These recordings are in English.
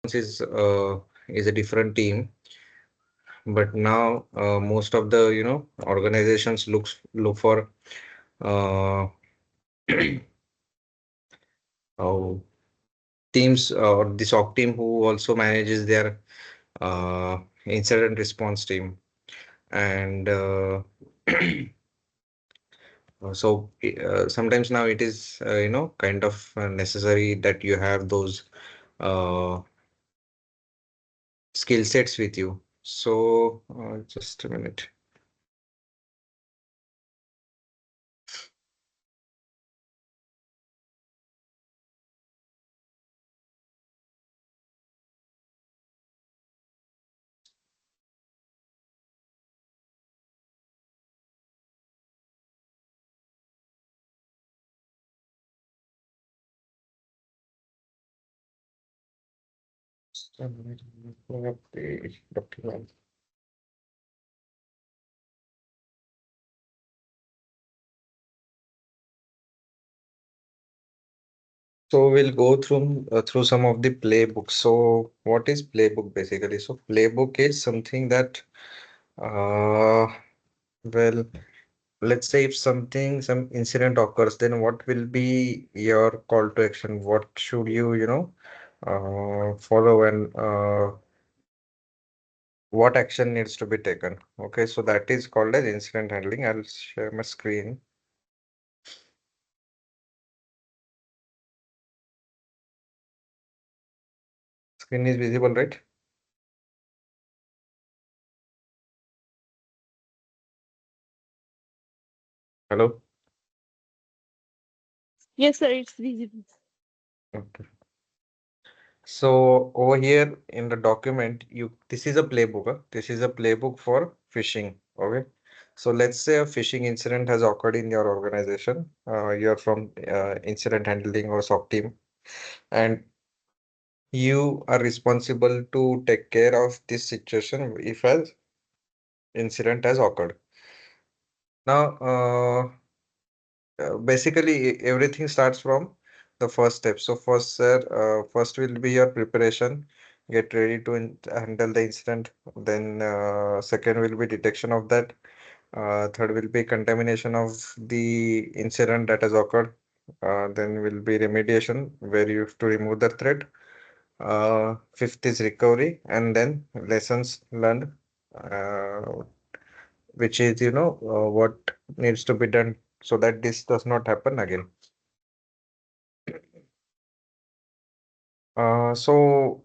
is a different team, but now most of the organizations look for uh, uh, teams or the SOC team who also manages their incident response team. And sometimes now it is kind of necessary that you have those uh, skill sets with you. So just a minute. Just a minute, pull up the document. So we'll go through some of the playbooks. So what is playbook basically? So playbook is something that uh, well, let's say if some incident occurs, then what will be your call to action? What should follow, and what action needs to be taken? Okay, so that is called as incident handling. I'll share my screen. Screen is visible, right? Hello? Yes, sir, it's visible. Okay. So over here in the document, this is a playbook. This is a playbook for phishing. Okay. So let's say a phishing incident has occurred in your organization. You're from incident handling or SOC team, and you are responsible to take care of this situation if an incident has occurred. Now, basically everything starts from the first step. So first, sir, first will be your preparation. Get ready to handle the incident. Then second will be detection of that. Third will be contamination of the incident that has occurred. Then will be remediation, where you have to remove the threat. Fifth is recovery, and then lessons learned, uh, which is what needs to be done so that this does not happen again. So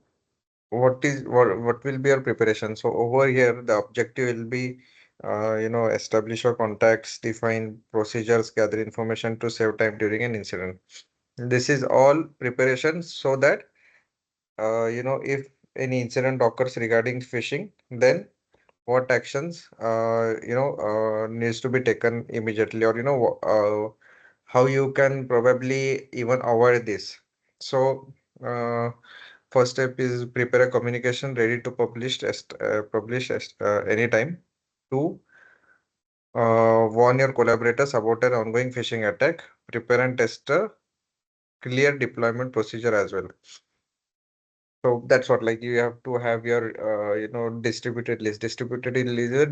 what will be your preparation? So over here, the objective will be, establish your contacts, define procedures, gather information to save time during an incident. This is all preparation so that, if any incident occurs regarding phishing, then what actions, needs to be taken immediately, or, how you can probably even avoid this. So, first step is prepare a communication ready to publish anytime. Two, warn your collaborators about an ongoing phishing attack. Prepare and test a clear deployment procedure as well. So that's what, like, you have to have your distributed list. Distributed list is a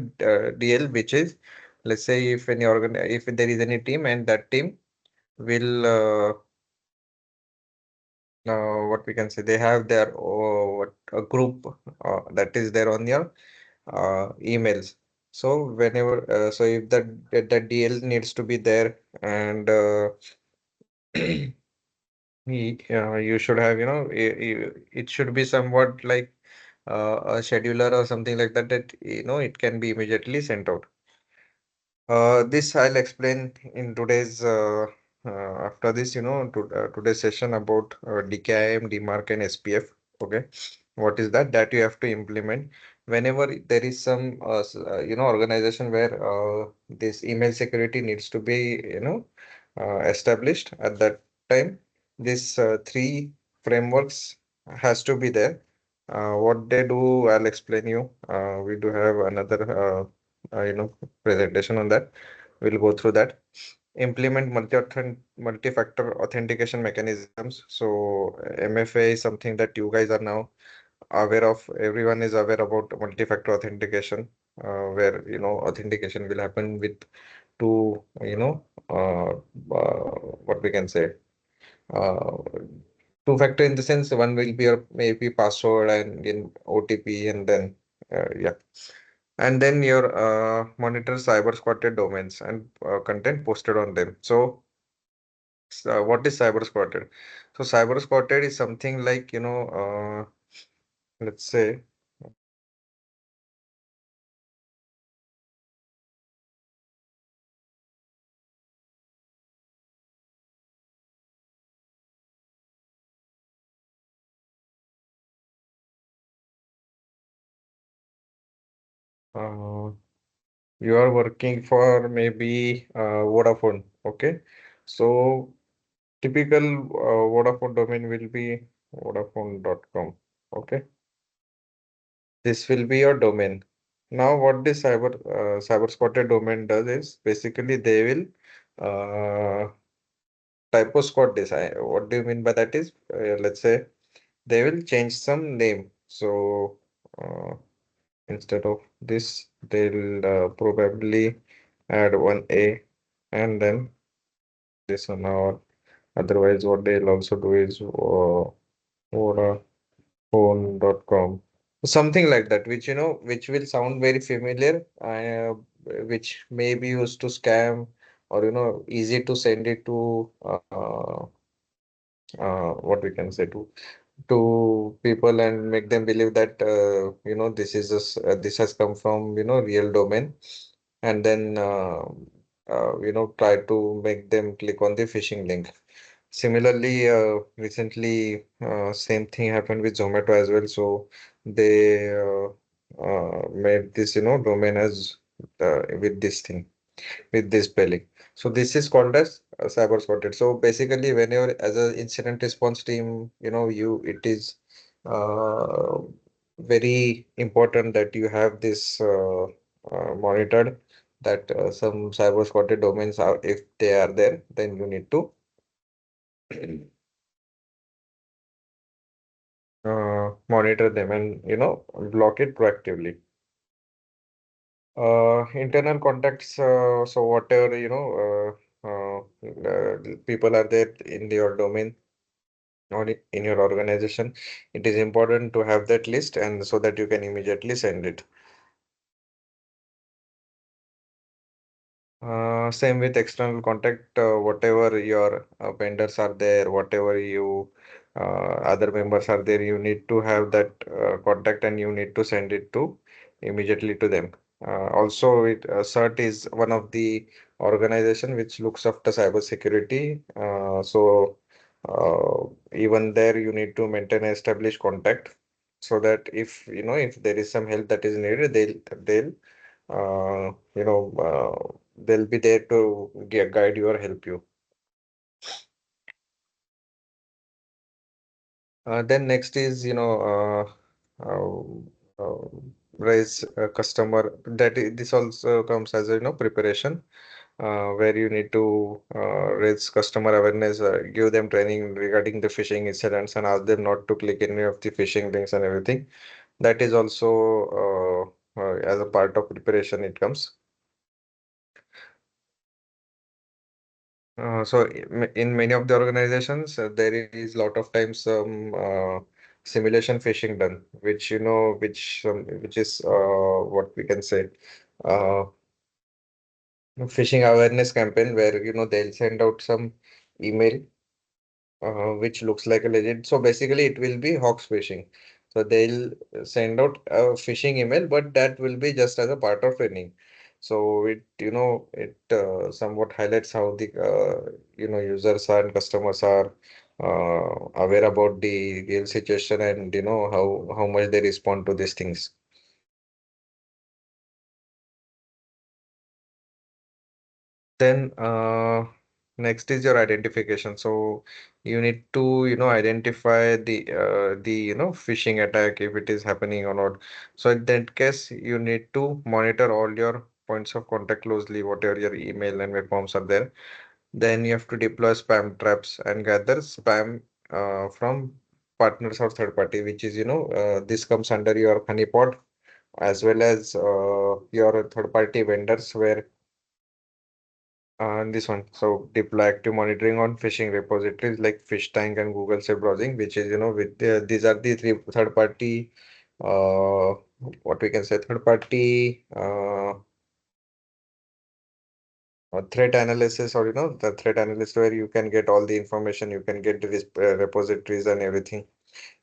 DL, which is, let's say, if there is any team, and that team will what we can say, they have their what a group that is there on your emails. So whenever so if that DL needs to be there, and you should have, it should be somewhat like a scheduler or something like that, that it can be immediately sent out. This I'll explain in today's after this, today's session about DKIM, DMARC, and SPF. Okay, what is that? That you have to implement whenever there is some organization where this email security needs to be established at that time. This three frameworks has to be there. What they do, I'll explain you. We do have another presentation on that. We'll go through that. implement multi-factor authentication mechanisms. So MFA is something that you guys are now aware of. Everyone is aware about multi-factor authentication, where authentication will happen with two, what we can say, uh, two-factor in the sense one will be your maybe password and in OTP, and then yeah, and then your monitor cyber squatted domains and content posted on them. So what is cyber squatted? So cyber squatted is something like, let's say, uh, you are working for maybe Vodafone. Okay. So typical Vodafone domain will be Vodafone.com. Okay. This will be your domain. Now, what this cyber squatted domain does is basically they will typo squat this. What do you mean by that is, let's say they will change some name. So instead of this, they'll probably add one A and then this one, or otherwise what they'll also do is Vodafone.com. Something like that, which which will sound very familiar, which may be used to scam, or easy to send it to what we can say, to people and make them believe that this has come from real domain, and then try to make them click on the phishing link. Similarly, recently same thing happened with Zomato as well. So they made this domain as with this thing, with this spelling. So this is called as cyber spotted. So basically, whenever as an incident response team, it is uh, very important that you have this monitored, that some cyber spotted domains are, if they are there, then you need to monitor them and block it proactively. Internal contacts. So whatever people are there in your domain or in your organization, it is important to have that list, and so that you can immediately send it. Same with external contact, whatever your vendors are there, whatever you other members are there, you need to have that contact, and you need to send it to immediately to them. Also, CERT is one of the organization which looks after cybersecurity. So even there, you need to maintain and establish contact, so that if there is some help that is needed, they'll they'll be there to guide you or help you. Then next is, raise a customer. This also comes as a, preparation, where you need to raise customer awareness, give them training regarding the phishing incidents, and ask them not to click any of the phishing links and everything. That is also as a part of preparation it comes. In many of the organizations, there is lot of times some simulation phishing done, which which is what we can say, uh, phishing awareness campaign, where they'll send out some email which looks like a legit. So basically, it will be hoax phishing. So they'll send out a phishing email, but that will be just as a part of training. So it somewhat highlights how the users are and customers are aware about the real situation, and how much they respond to these things. Then next is your identification. So you need to identify the phishing attack, if it is happening or not. So in that case, you need to monitor all your points of contact closely, whatever your email and web forms are there. Then you have to deploy spam traps and gather spam from partners or third party, which is, this comes under your honeypot as well as your third party vendors where this one. So deploy active monitoring on phishing repositories like Fish Tank and Google Safe Browsing, which is, with these are the three third party, uh, what we can say, third party threat analysis, or the threat analyst where you can get all the information, you can get the repositories and everything,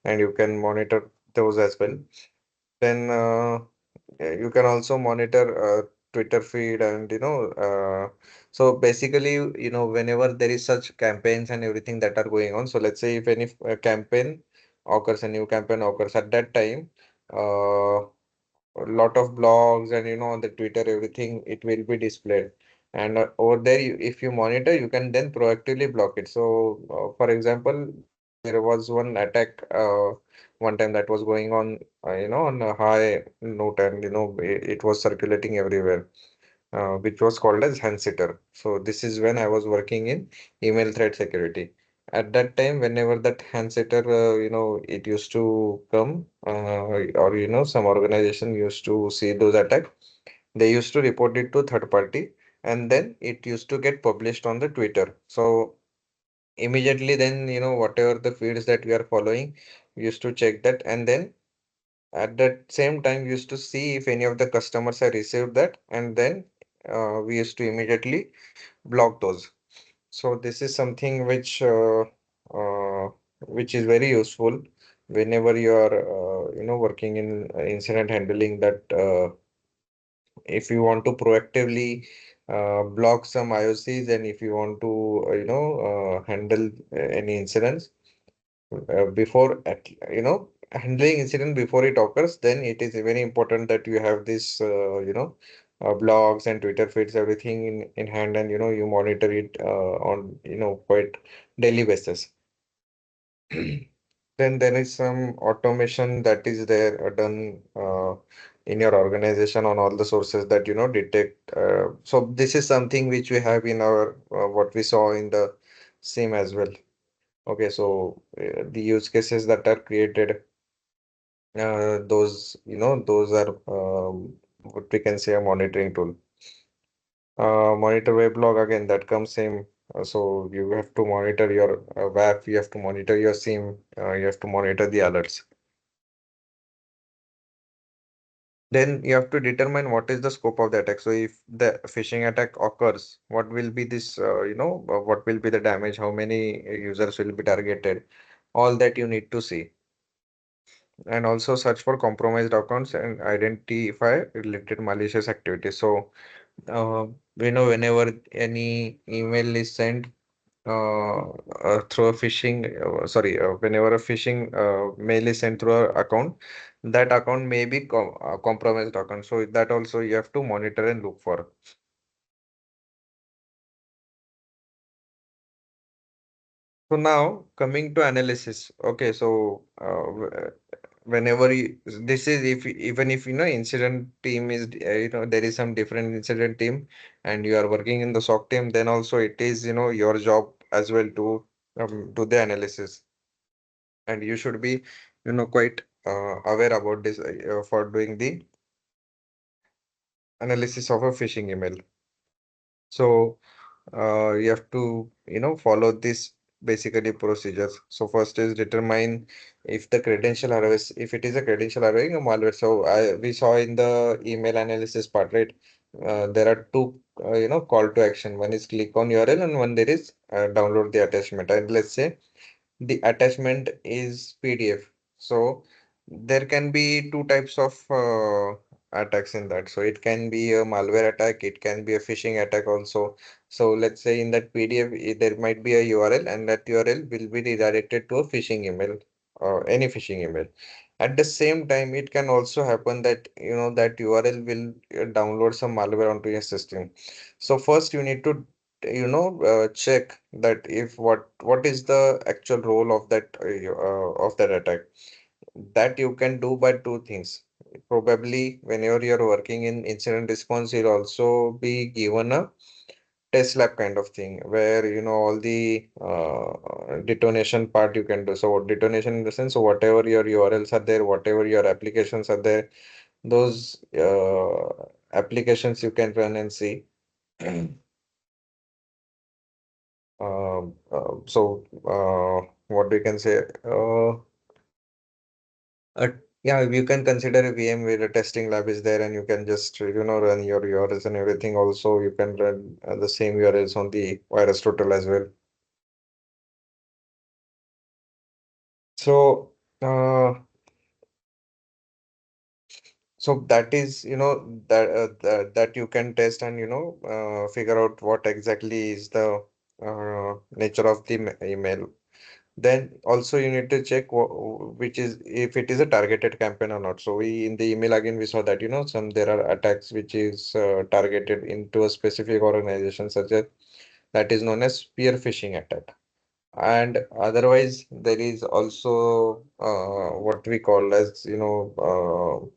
and you can monitor those as well. Then you can also monitor Twitter feed and so basically whenever there is such campaigns and everything that are going on. So let's say if any campaign occurs, a new campaign occurs at that time, a lot of blogs and on the Twitter everything it will be displayed. And over there, if you monitor, you can then proactively block it. So for example, there was one attack one time that was going on, on a high note, and it was circulating everywhere, which was called as Handsitter. So this is when I was working in email threat security. At that time, whenever that Handsitter, it used to come, or some organization used to see those attacks, they used to report it to third party, and then it used to get published on the Twitter. So immediately then, whatever the feeds that we are following, we used to check that, and then at that same time, we used to see if any of the customers have received that, and then we used to immediately block those. So this is something uh, which is very useful whenever you are working in incident handling. That if you want to proactively block some IOCs, and if you want to handle any incidents before handling incident before it occurs, then it is very important that you have this blogs and Twitter feeds, everything in hand, and you monitor it on quite daily basis. Then there is some automation that is there done in your organization on all the sources that detect. So this is something which we have in our what we saw in the SIM as well. Okay, so the use cases that are created, those are what we can say a monitoring tool. Monitor weblog again, that comes same. So you have to monitor your WAF, you have to monitor your SIM, you have to monitor the alerts. Then you have to determine what is the scope of the attack. So if the phishing attack occurs, what will be this, what will be the damage, how many users will be targeted, all that you need to see. And also search for compromised accounts and identify related malicious activities. So, whenever any email is sent through a phishing, whenever a phishing mail is sent through a account, that account may be compromised account. So that also you have to monitor and look for. So now coming to analysis. Okay, so whenever this is if even if incident team is there is some different incident team, and you are working in the SOC team, then also it is your job as well to do the analysis, and you should be quite aware about this for doing the analysis of a phishing email. So you have to follow this basically procedures. So first is determine if the credential harvest, if it is a credential harvesting or malware. So we saw in the email analysis part, right? There are two call to action. One is click on URL, and one there is download the attachment. And let's say the attachment is PDF. So there can be two types of attacks in that. So it can be a malware attack, it can be a phishing attack also. So let's say in that PDF, there might be a URL, and that URL will be redirected to a phishing email, any phishing email. At the same time, it can also happen that that URL will download some malware onto your system. So first you need to check that if what is the actual role of that of that attack. That you can do by two things. probably whenever you're working in incident response, you'll also be given a test lab kind of thing where all the detonation part you can do. So detonation in the sense, so whatever your URLs are there, whatever your applications are there, those applications you can run and see. So what we can say? Uh, yeah, you can consider a VM where a testing lab is there, and you can just run your URLs and everything. Also, you can run the same URLs on the VirusTotal as well. So, that is, that you can test and figure out what exactly is the nature of the email. Then also you need to check which is if it is a targeted campaign or not. So we in the email again we saw that some there are attacks which is targeted into a specific organization such as that is known as spear phishing attack. And otherwise there is also what we call as email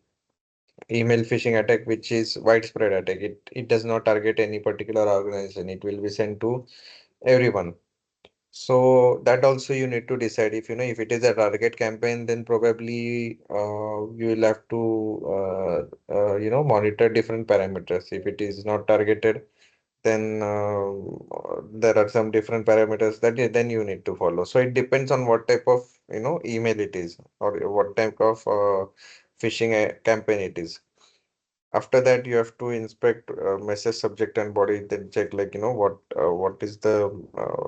phishing attack, which is widespread attack. It does not target any particular organization. It will be sent to everyone. So that also you need to decide if it is a target campaign, then probably you will have to monitor different parameters. If it is not targeted, then there are some different parameters that then you need to follow. So it depends on what type of email it is or what type of phishing campaign it is. After that, you have to inspect message subject and body, then check like what is the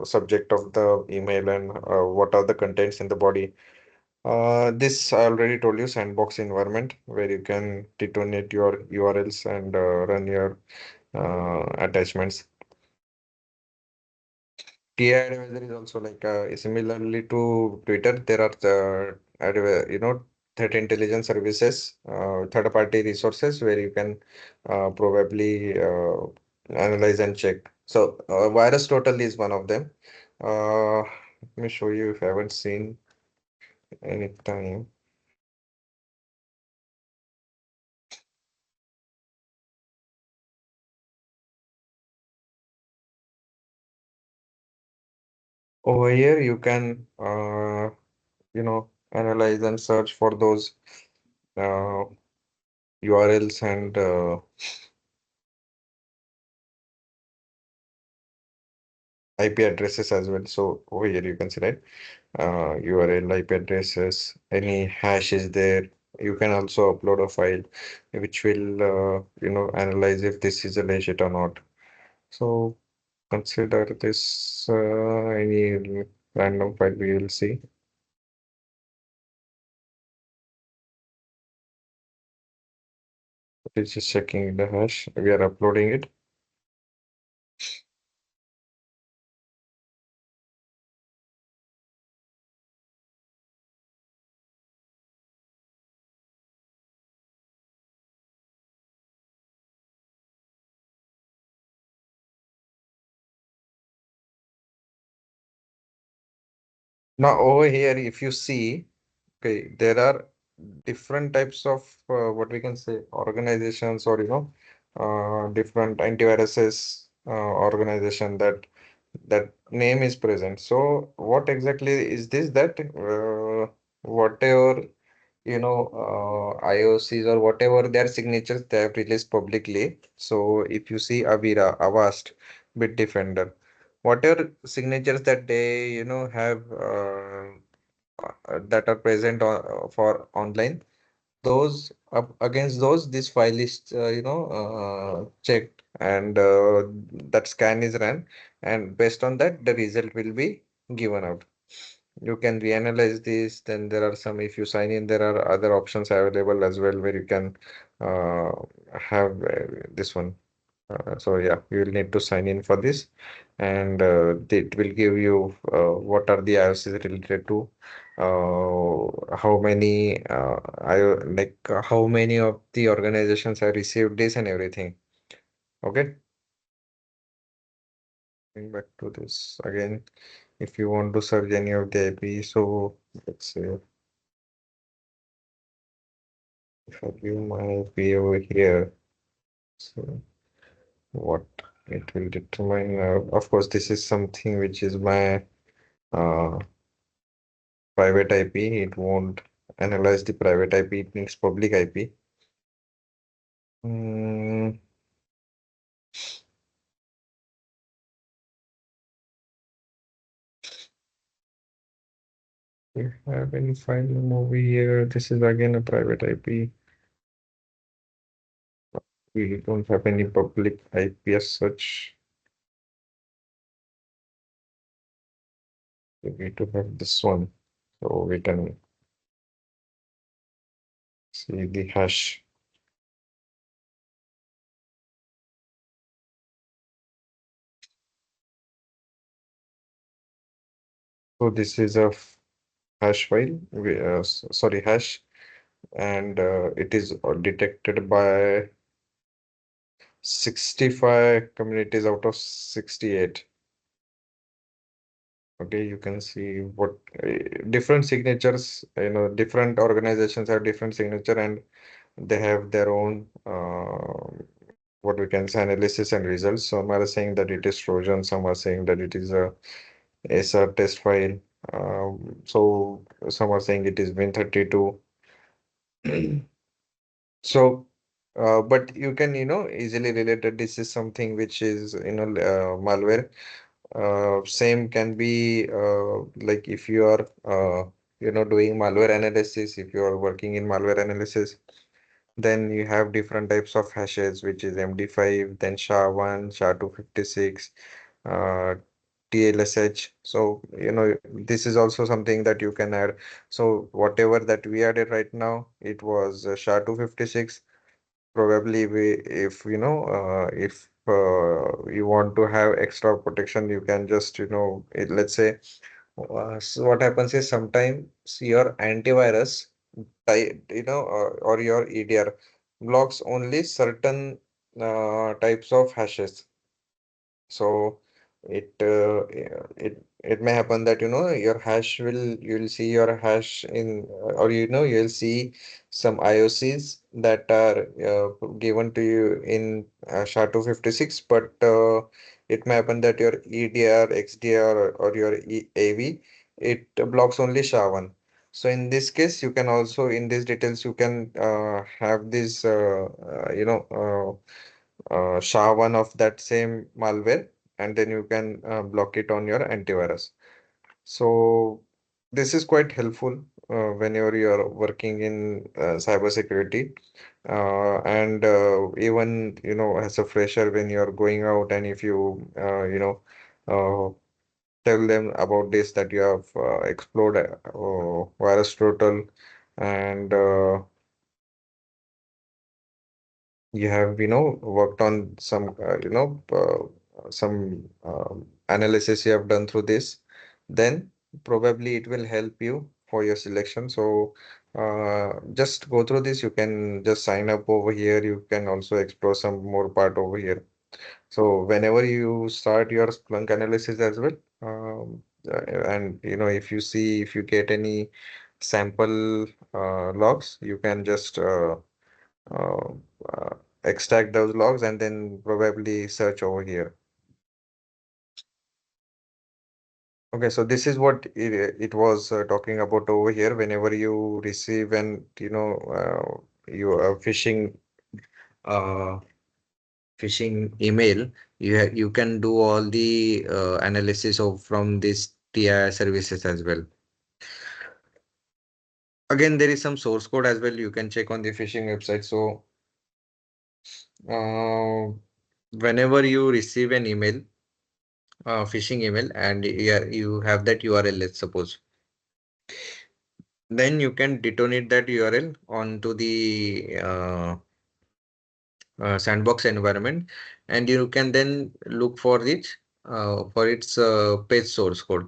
subject of the email and what are the contents in the body. This I already told you, sandbox environment where you can detonate your URLs and run your attachments. TI advisor is also like similarly to Twitter. There are the threat intelligence services, third-party resources where you can probably analyze and check. So Virus Total is one of them. Let me show you if I haven't seen any time. Over here, you can analyze and search for those uh, URLs and IP addresses as well. So over here you can see, right? URL, IP addresses, any hash is there. You can also upload a file which will analyze if this is a legit or not. So consider this any random file we will see. It's just checking the hash. We are uploading it. Now over here, if you see, okay, there are different types of what we can say organizations or different antiviruses organization that name is present. So what exactly is this that whatever IOCs or whatever their signatures they have released publicly. So if you see Avira, Avast, Bitdefender, whatever signatures that they have that are present for online, those up against those this file is checked and that scan is run, and based on that the result will be given out. You can reanalyze this. Then there are some, if you sign in, there are other options available as well where you can uh, have this one. So yeah, you will need to sign in for this, and it will give you what are the IOCs related to, how many how many of the organizations have received this and everything. Okay, going back to this again. If you want to search any of the IP, so let's say I give my IP over here, so what it will determine, of course, this is something which is my uh, private IP. It won't analyze the private IP, it needs public IP. Mm, we have any file name over here. This is again a private IP. We don't have any public IP as such. We need to have this one. So we can see the hash. So this is a hash file. Sorry, hash, and it is detected by 65 communities out of 68. Okay, you can see what different signatures, different organizations have different signature and they have their own what we can say analysis and results. Some are saying that it is Trojan, some are saying that it is a SR test file. So some are saying it is Win32. So, but you can, easily relate that this is something which is, malware. Same can be like if you are, doing malware analysis, if you are working in malware analysis, then you have different types of hashes, which is MD5, then SHA-1, SHA-256, uh, TLSH. So, this is also something that you can add. So whatever that we added right now, it was SHA-256. Probably if you want to have extra protection, you can just, let's say, so what happens is sometimes your antivirus, or your EDR blocks only certain types of hashes. So it may happen that your hash you'll see your hash in or you'll see some IOCs that are given to you in SHA-256, but it may happen that your EDR, XDR, or your AV, it blocks only SHA-1. So in this case, you can also in these details you can have this SHA-1 of that same malware, and then you can block it on your antivirus. So this is quite helpful whenever you are working in cybersecurity. And even, as a fresher, when you are going out and if you, uh, tell them about this, that you have explored VirusTotal, and you have worked on some some analysis you have done through this, then probably it will help you for your selection. So just go through this. You can just sign up over here. You can also explore some more part over here. So whenever you start your Splunk analysis as well, and if you see, if you get any sample logs, you can just uh, uh, extract those logs and then probably search over here. Okay, so this is what it was talking about over here. Whenever you receive an, you uh, phishing email, you can do all the analysis of from this TI services as well. Again, there is some source code as well. You can check on the phishing website. So, uh, whenever you receive an email, phishing email, and you have that URL, let's suppose, then you can detonate that URL onto the sandbox environment, and you can then look for its page source code.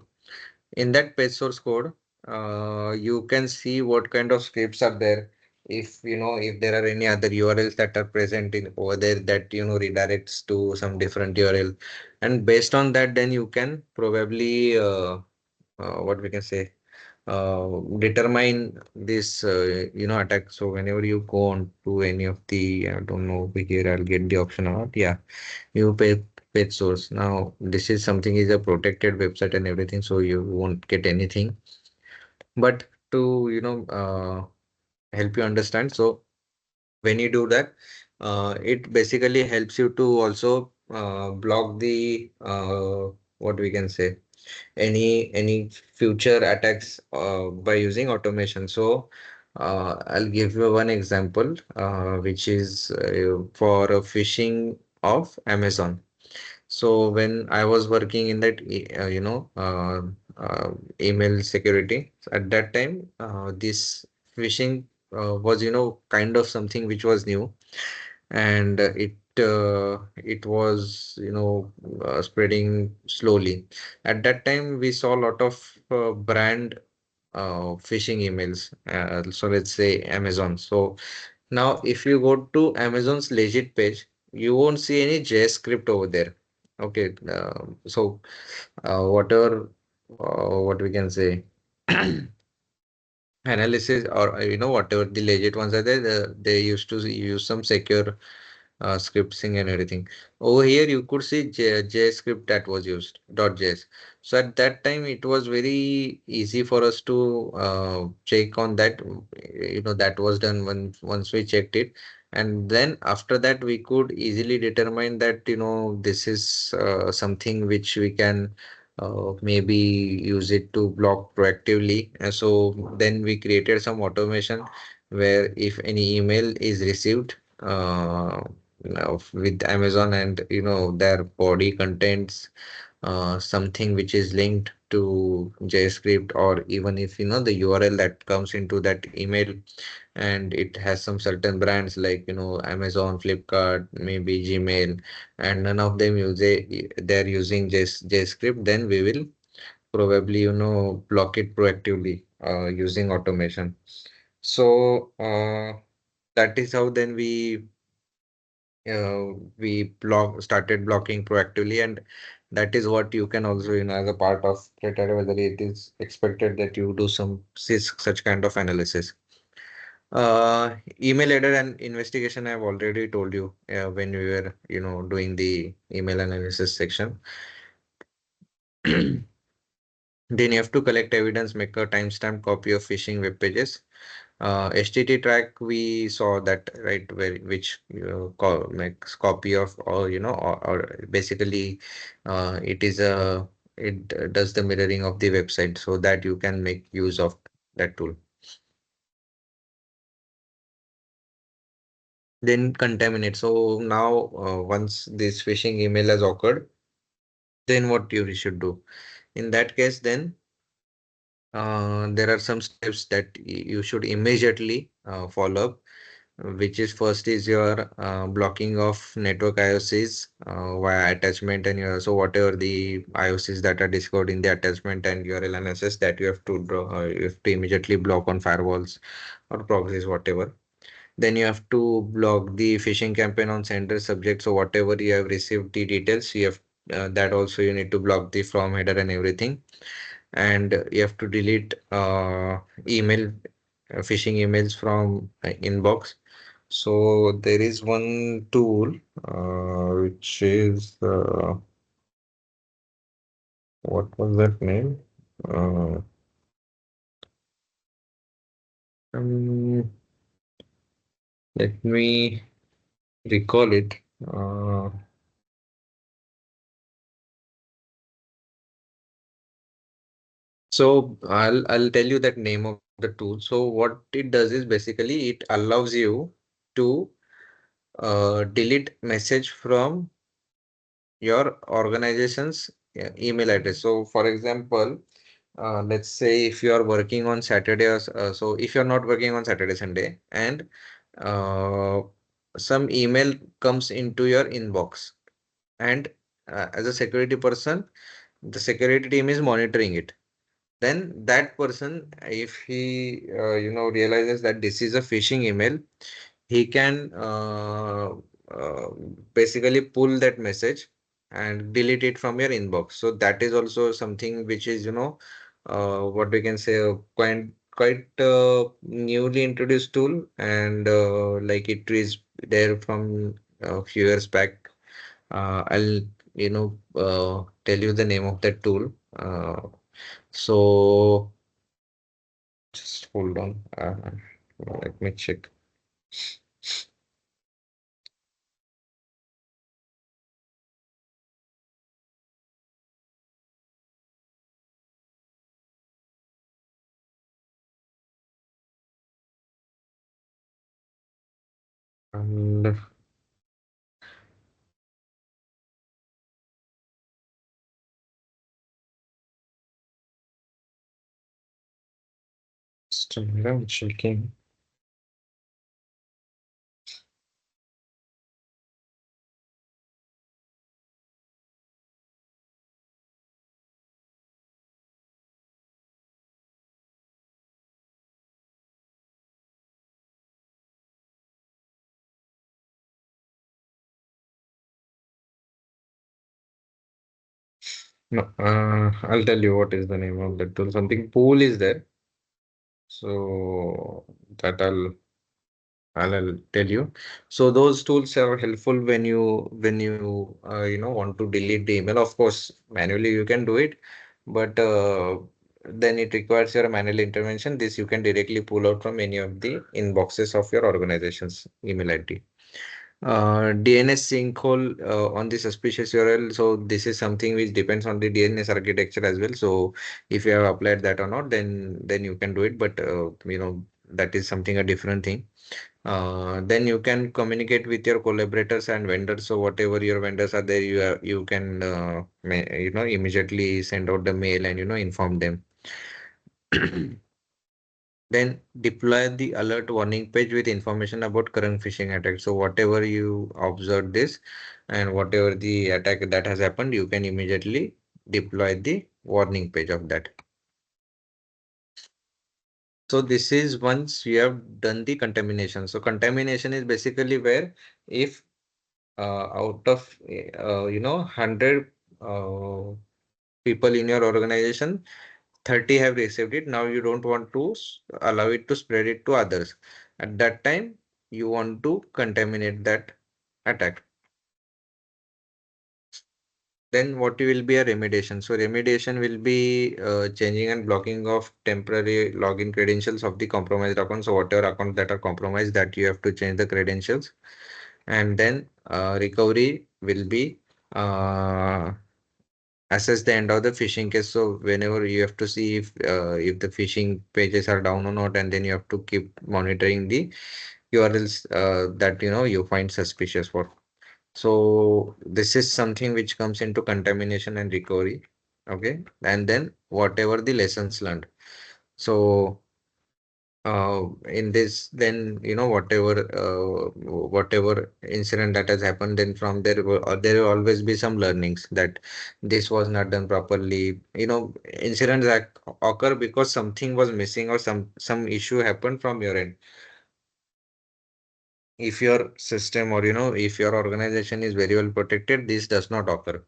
In that page source code, you can see what kind of scripts are there. If there are any other URLs that are present in over there that redirects to some different URL, and based on that, then you can probably what we can say, determine this attack. So whenever you go on to any of the, I don't know over here, I'll get the option or not. Yeah, you page source. Now this is something is a protected website and everything, so you won't get anything. But to help you understand, so when you do that, it basically helps you to also block the what we can say, any future attacks by using automation. So I'll give you one example, which is for a phishing of Amazon. So when I was working in that email security, at that time this phishing was kind of something which was new, and it was spreading slowly. At that time we saw a lot of brand phishing emails, so let's say Amazon. So now if you go to Amazon's legit page, you won't see any JavaScript over there. Okay, so whatever what we can say analysis, or whatever the legit ones are there, they used to use some secure scripting and everything. Over here, you could see JavaScript that was used, .js. So at that time, it was very easy for us to check on that. That was done when once we checked it, and then after that, we could easily determine that this is something which we can maybe use it to block proactively. And so then we created some automation where if any email is received. Now with Amazon, and their body contains something which is linked to JavaScript, or even if the URL that comes into that email, and it has some certain brands like Amazon, Flipkart, maybe Gmail, and none of them they're using JavaScript, then we will probably block it proactively using automation. So that is how then we started blocking proactively, and that is what you can also as a part of criteria whether it is expected that you do some such kind of analysis. Email header and investigation, I've already told you when we were doing the email analysis section. Then you have to collect evidence, make a timestamp copy of phishing web pages. HTT track, we saw that, right, where which makes copy of, or or basically it is a it does the mirroring of the website, so that you can make use of that tool. Then contaminate. So now once this phishing email has occurred, then what you should do? In that case, then there are some steps that you should immediately follow up, which is first is your blocking of network IOCs via attachment, and your, so whatever the IOCs that are discovered in the attachment and URL analysis, that you have to you have to immediately block on firewalls or proxies, whatever. Then you have to block the phishing campaign on sender subject. So whatever you have received the details, you have that also you need to block the from header and everything. And you have to delete email phishing emails from inbox. So there is one tool which is what was that name? Uh, um, Let me recall it. So I'll tell you that name of the tool. So what it does is basically it allows you to delete message from your organization's email address. So for example, let's say if you are working on Saturday, so if you're not working on Saturday, Sunday, and uh, some email comes into your inbox, and as a security person, the security team is monitoring it. Then that person, if he realizes that this is a phishing email, he can uh, basically pull that message and delete it from your inbox. So that is also something which is what we can say, quite newly introduced tool, and like it is there from a few years back. I'll tell you the name of that tool. So just hold on. Let me check. And still I'm checking. No, I'll tell you what is the name of that tool. Something pool is there. So that I'll tell you. So those tools are helpful when you want to delete the email. Of course, manually you can do it, but then it requires your manual intervention. This you can directly pull out from any of the inboxes of your organization's email ID. DNS sinkhole on the suspicious URL. So this is something which depends on the DNS architecture as well. So if you have applied that or not, then you can do it. But that is something a different thing. Then you can communicate with your collaborators and vendors. So whatever your vendors are there, you can immediately send out the mail and inform them. Then deploy the alert warning page with information about current phishing attack. So whatever you observe this and whatever the attack that has happened, you can immediately deploy the warning page of that. So this is once you have done the contamination. So contamination is basically where if out of 100 uh, people in your organization, 30 have received it. Now you don't want to allow it to spread it to others. At that time, you want to contaminate that attack. Then what will be a remediation? So remediation will be changing and blocking of temporary login credentials of the compromised account. So whatever accounts that are compromised, that you have to change the credentials. And then recovery will be uh, assess the end of the phishing case. So whenever you have to see if the phishing pages are down or not, and then you have to keep monitoring the URLs that you find suspicious for. So this is something which comes into contamination and recovery. Okay, and then whatever the lessons learned. So in this, then whatever incident that has happened, then from there will always be some learnings that this was not done properly. Incidents that occur because something was missing or some issue happened from your end. If your system or if your organization is very well protected, this does not occur.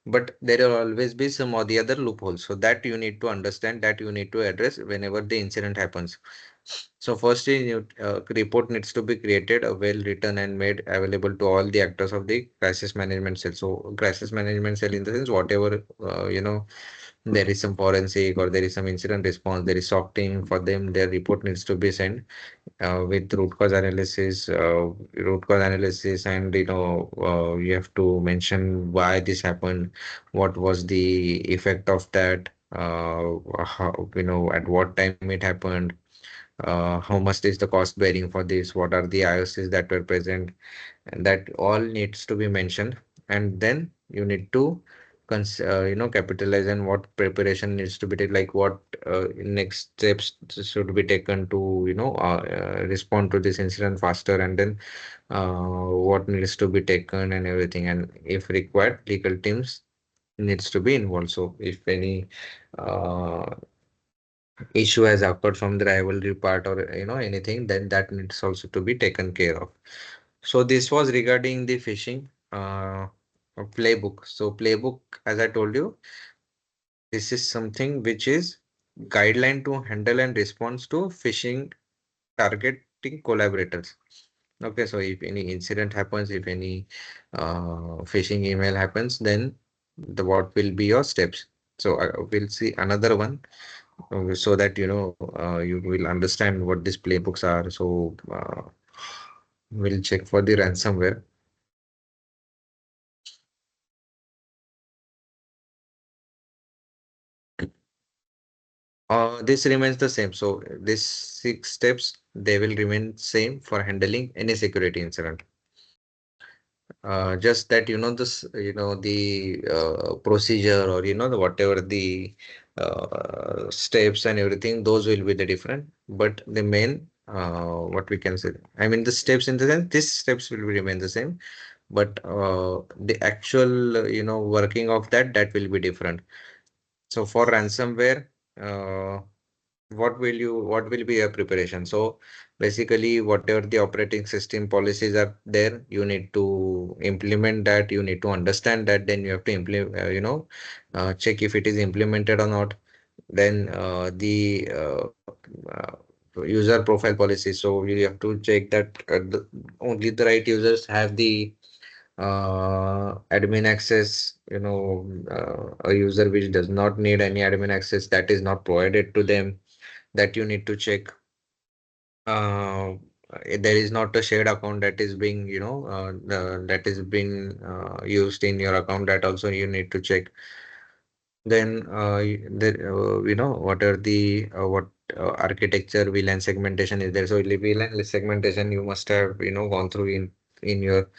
But there will always be some or the other loopholes. So that you need to understand, that you need to address whenever the incident happens. So firstly, report needs to be created, well written and made available to all the actors of the crisis management cell. So crisis management cell in the sense whatever, there is some forensic or there is some incident response, there is SOC team for them, their report needs to be sent with root cause analysis, and you have to mention why this happened, what was the effect of that, how, at what time it happened, how much is the cost bearing for this, what are the IOCs that were present, and that all needs to be mentioned. And then you need to capitalize on what preparation needs to be taken, like what next steps should be taken to respond to this incident faster, and then what needs to be taken and everything, and if required legal teams needs to be involved. So if any uh, issue has occurred from the rivalry part or anything, then that needs also to be taken care of. So this was regarding the phishing playbook. So playbook, as I told you, This is something which is guideline to handle and response to phishing targeting collaborators. Okay, so if any incident happens, if any phishing email happens, then what will be your steps? So we'll see another one so that you will understand what these playbooks are. So we'll check for the ransomware. This remains the same. So these 6 steps, they will remain same for handling any security incident. Just that this the procedure, or the whatever the steps and everything, those will be the different. But the main what we can say, I mean the steps in the sense, these steps will remain the same, but the actual working of that will be different. So for ransomware, uh, what will be your preparation? So basically, whatever the operating system policies are there, you need to implement that, you need to understand that, then you have to implement, check if it is implemented or not. Then the user profile policy, so you have to check that only the right users have the admin access. A user which does not need any admin access, that is not provided to them, that you need to check. There is not a shared account that is being that is being used in your account, that also you need to check. Then what are the what architecture VLAN segmentation is there. So VLAN segmentation you must have gone through in your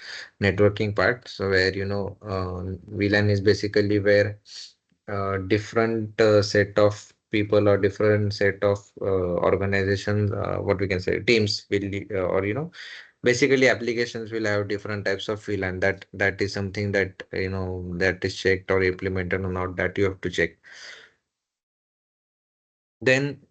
networking part. So where VLAN is basically where different set of people or different set of organizations, what we can say, teams will or basically applications will have different types of VLAN. That is something that that is checked or implemented or not, that you have to check. Then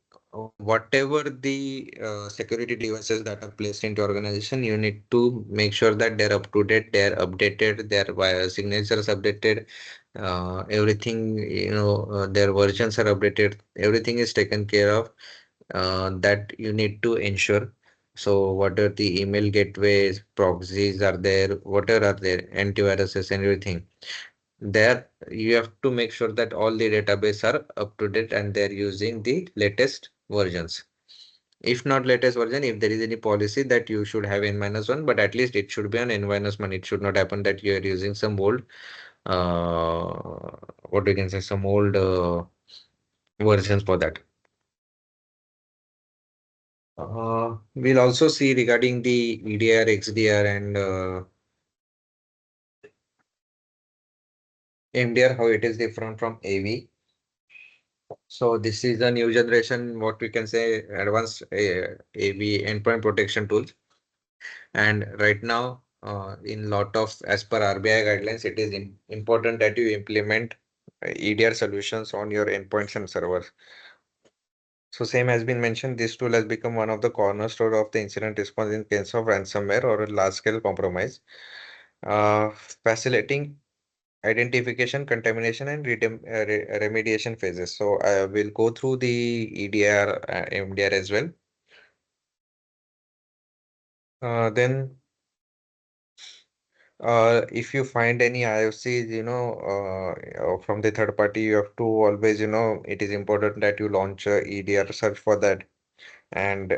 whatever the security devices that are placed into organization, you need to make sure that they're up to date, they're updated, their signatures updated, everything, their versions are updated, everything is taken care of. That you need to ensure. So what are the email gateways, proxies are there, whatever are there, antiviruses and everything. There you have to make sure that all the database are up to date and they're using the latest versions. If not latest version, if there is any policy that you should have N-1, but at least it should be on N-1. It should not happen that you are using some old, uh, what we can say, some old versions for that. We'll also see regarding the EDR, XDR, and MDR, how it is different from AV. So this is a new generation, what we can say, advanced AV endpoint protection tools. And right now, in lot of, as per RBI guidelines, it is important that you implement EDR solutions on your endpoints and servers. So same has been mentioned, this tool has become one of the cornerstone of the incident response in case of ransomware or a large-scale compromise, uh, facilitating identification, contamination, and remediation phases. So I will go through the EDR, MDR as well. Then if you find any IOCs, from the third party, you have to always, it is important that you launch a EDR search for that, and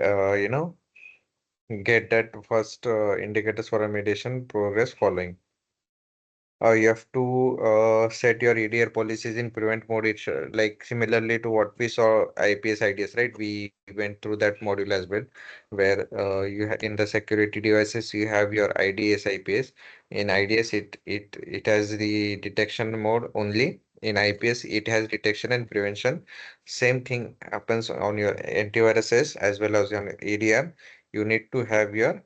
get that first indicators for remediation progress following. You have to set your EDR policies in prevent mode. It's like similarly to what we saw IPS IDS, right? We went through that module as well, where in the security devices you have your IDS IPS. In IDS, it has the detection mode only. In IPS, it has detection and prevention. Same thing happens on your antiviruses as well as on EDR. You need to have your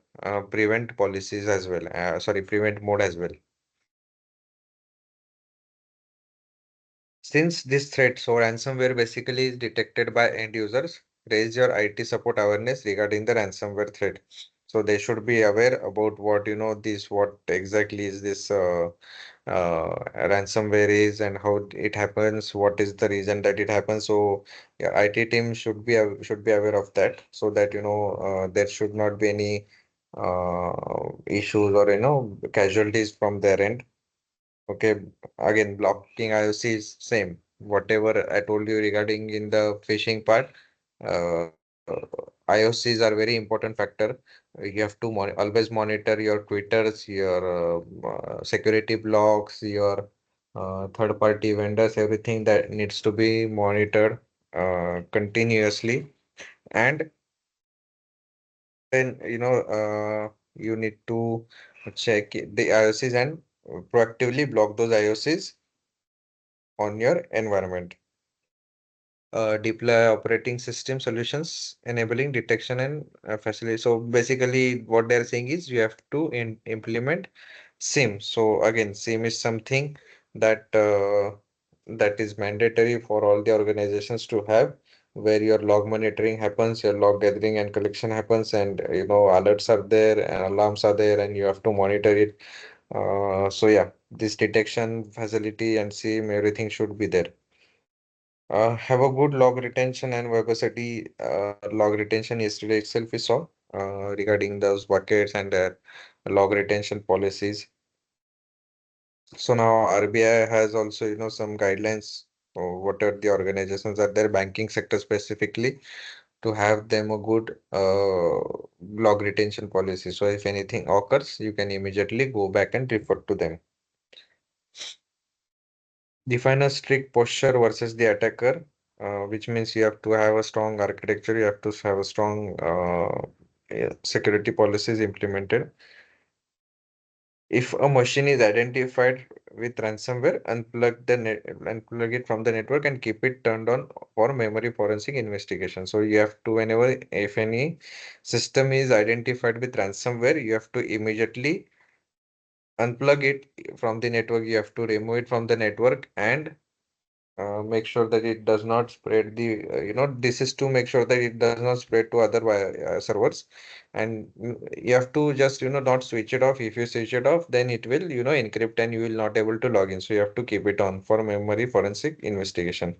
prevent policies as well. Sorry, prevent mode as well. Since this threat, so ransomware basically is detected by end users, raise your IT support awareness regarding the ransomware threat. So they should be aware about what, this, what exactly is this ransomware is and how it happens, what is the reason that it happens. So yeah, IT team should be aware of that, so that there should not be any issues or casualties from their end. Okay, again, blocking IOC is same. Whatever I told you regarding in the phishing part, uh, IOCs are very important factor. You have to always monitor your Twitters, your security blocks, your third-party vendors, everything that needs to be monitored continuously. And then, you need to check the IOCs and proactively block those IOCs on your environment. Deploy operating system solutions enabling detection and facility. So basically, what they're saying is you have to implement SIM. So again, SIM is something that that is mandatory for all the organizations to have, where your log monitoring happens, your log gathering and collection happens, and alerts are there and alarms are there, and you have to monitor it. So yeah, this detection facility and SIM, everything should be there. Have a good log retention and verbosity. Log retention yesterday itself we saw regarding those buckets and log retention policies. So now RBI has also, some guidelines for what are the organizations that their banking sector specifically to have them a good log retention policy. So if anything occurs, you can immediately go back and refer to them. Define a strict posture versus the attacker, which means you have to have a strong architecture, you have to have a strong security policies implemented. If a machine is identified with ransomware, unplug it from the network and keep it turned on for memory forensic investigation. So you have to, whenever if any system is identified with ransomware, you have to immediately unplug it from the network. You have to remove it from the network and make sure that it does not spread the this is to make sure that it does not spread to other servers. And you have to just not switch it off. If you switch it off, then it will encrypt and you will not able to log in. So you have to keep it on for memory forensic investigation.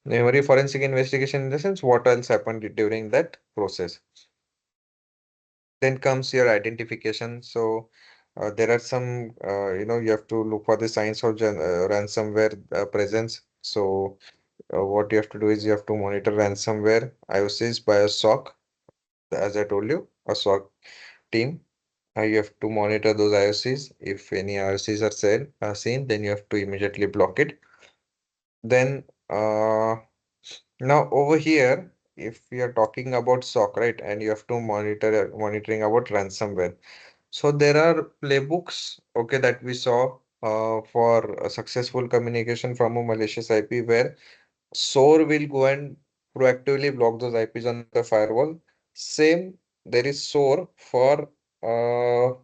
Memory forensic investigation in the sense what else happened during that process. Then comes your identification. So there are some you have to look for the signs of ransomware presence. So what you have to do is you have to monitor ransomware IOCs by a SOC, as I told you, a SOC team. You have to monitor those IOCs. If any IOCs are seen, then you have to immediately block it. Then now over here, if we are talking about SOC, right, and you have to monitoring about ransomware. So there are playbooks, okay, that we saw for a successful communication from a malicious IP where SOAR will go and proactively block those IPs on the firewall. Same, there is SOAR for uh,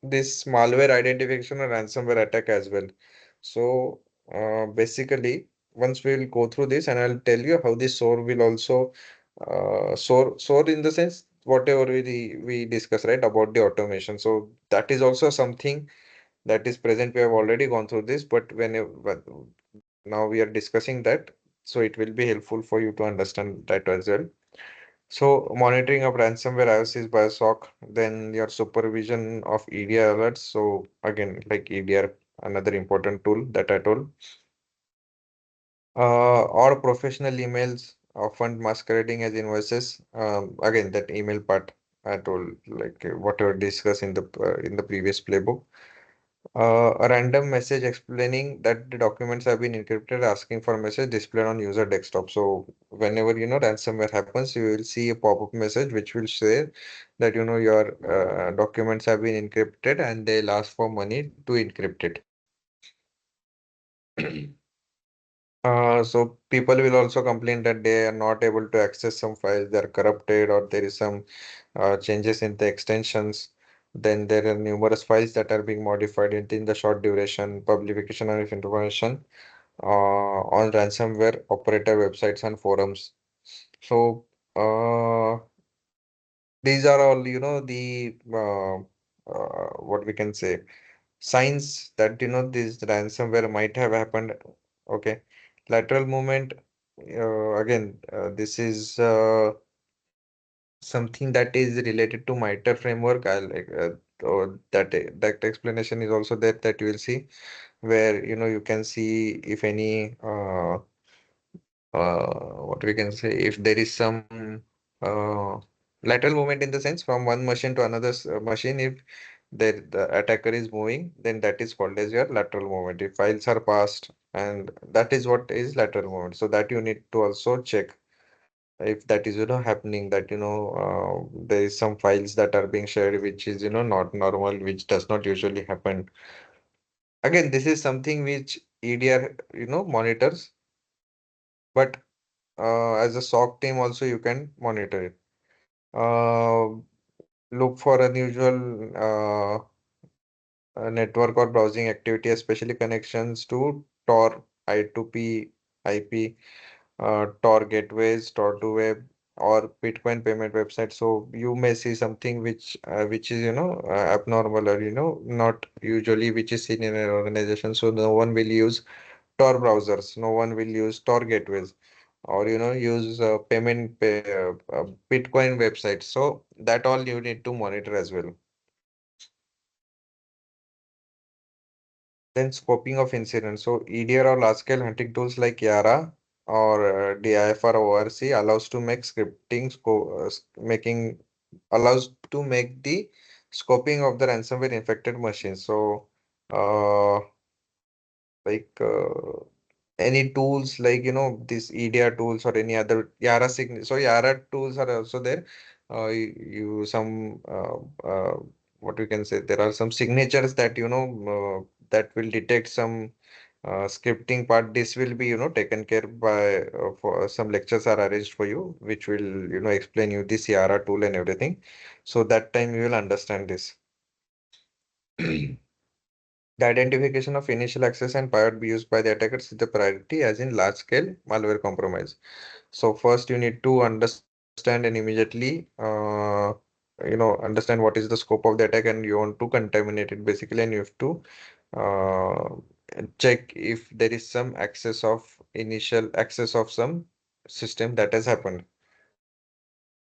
this malware identification or ransomware attack as well. So basically, once we will go through this, and I'll tell you how this SOAR will also SOAR in the sense whatever we discuss right about the automation. So that is also something that is present. We have already gone through this, but but now we are discussing that, so it will be helpful for you to understand that as well. So monitoring of ransomware IOCs by SOC, then your supervision of EDR alerts. So again, like EDR, another important tool that I told. Or professional emails, often masquerading as invoices. Again, that email part I told, like whatever discussed in the previous playbook. A random message explaining that the documents have been encrypted, asking for a message displayed on user desktop. So whenever ransomware happens, you will see a pop-up message which will say that your documents have been encrypted and they'll ask for money to encrypt it. So people will also complain that they are not able to access some files, they're corrupted, or there is some changes in the extensions. Then there are numerous files that are being modified within the short duration, publication of information on ransomware operator websites and forums. So These are all, the what we can say signs that this ransomware might have happened. Okay, lateral movement. Again, this is something that is related to MITRE framework. I like that explanation is also there that you will see where you can see if any what we can say if there is some lateral movement in the sense from one machine to another machine. If the attacker is moving, then that is called as your lateral movement. If files are passed, and that is what is lateral movement. So that you need to also check if that is happening, that there is some files that are being shared which is not normal, which does not usually happen. Again, this is something which EDR monitors, but as a SOC team also you can monitor it. Uh, Look for unusual network or browsing activity, especially connections to Tor, I2P, IP, Tor gateways, Tor to web, or Bitcoin payment website. So you may see something which is abnormal, or not usually which is seen in an organization. So no one will use Tor browsers, no one will use Tor gateways, or use Bitcoin websites. So that all you need to monitor as well. Then scoping of incidents. So EDR or large scale hunting tools like Yara or DIFR ORC allows to make scripting making allows to make the scoping of the ransomware infected machines. So uh, like any tools like this EDR tools or any other Yara tools are also there. You some what we can say, there are some signatures that that will detect some scripting part. This will be taken care by for some lectures are arranged for you, which will explain you this Yara tool and everything. So that time you will understand this. The identification of initial access and pivot be used by the attackers is the priority, as in large scale malware compromise. So first you need to understand and immediately understand what is the scope of the attack, and you want to contaminate it basically, and you have to uh, check if there is some initial access of some system that has happened.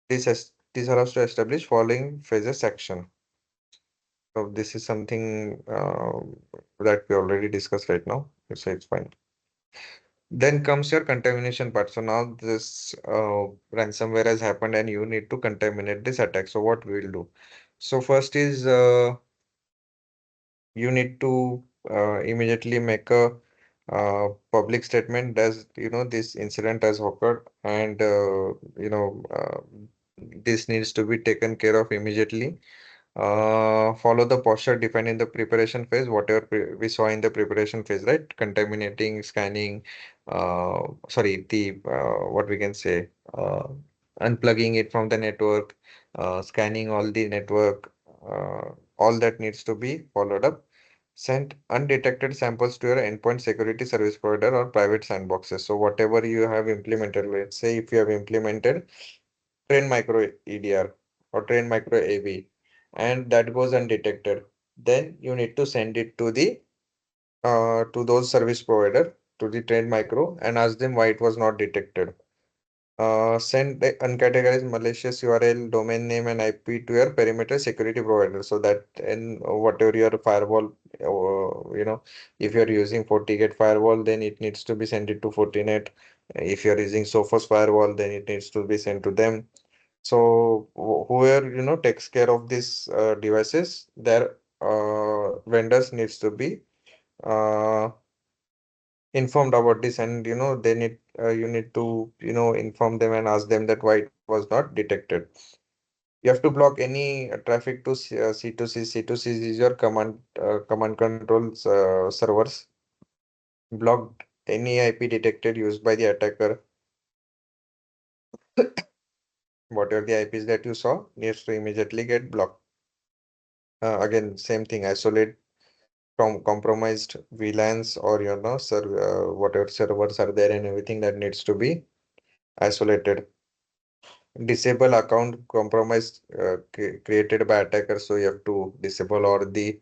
This allows to establish following phases action. So this is something that we already discussed right now. So it's fine. Then comes your contamination part. So now this ransomware has happened and you need to contaminate this attack. So what we will do? So first is you need to immediately make a public statement that this incident has occurred, and this needs to be taken care of immediately. Follow the posture defined in the preparation phase, whatever we saw in the preparation phase, right? Contaminating, scanning, sorry, the what we can say, unplugging it from the network, scanning all the network, all that needs to be followed up. Send undetected samples to your endpoint security service provider or private sandboxes. So whatever you have implemented, let's say if you have implemented Train Micro EDR or Train Micro AV, and that goes undetected, then you need to send it to those service provider, to the Train Micro, and ask them why it was not detected. Send the uncategorized malicious URL, domain name, and IP to your perimeter security provider, so that in whatever your firewall, if you're using FortiGate firewall, then it needs to be sent it to Fortinet. If you're using Sophos firewall, then it needs to be sent to them. So whoever takes care of these devices, their vendors needs to be uh, informed about this, and you need to inform them and ask them that why it was not detected. You have to block any traffic to C2C. C2C is your command control servers. Blocked any IP detected used by the attacker. Whatever the IPs that you saw needs to immediately get blocked. Again, same thing. Isolate from compromised VLANs, or whatever servers are there and everything that needs to be isolated. Disable account compromise created by attacker. So you have to disable or the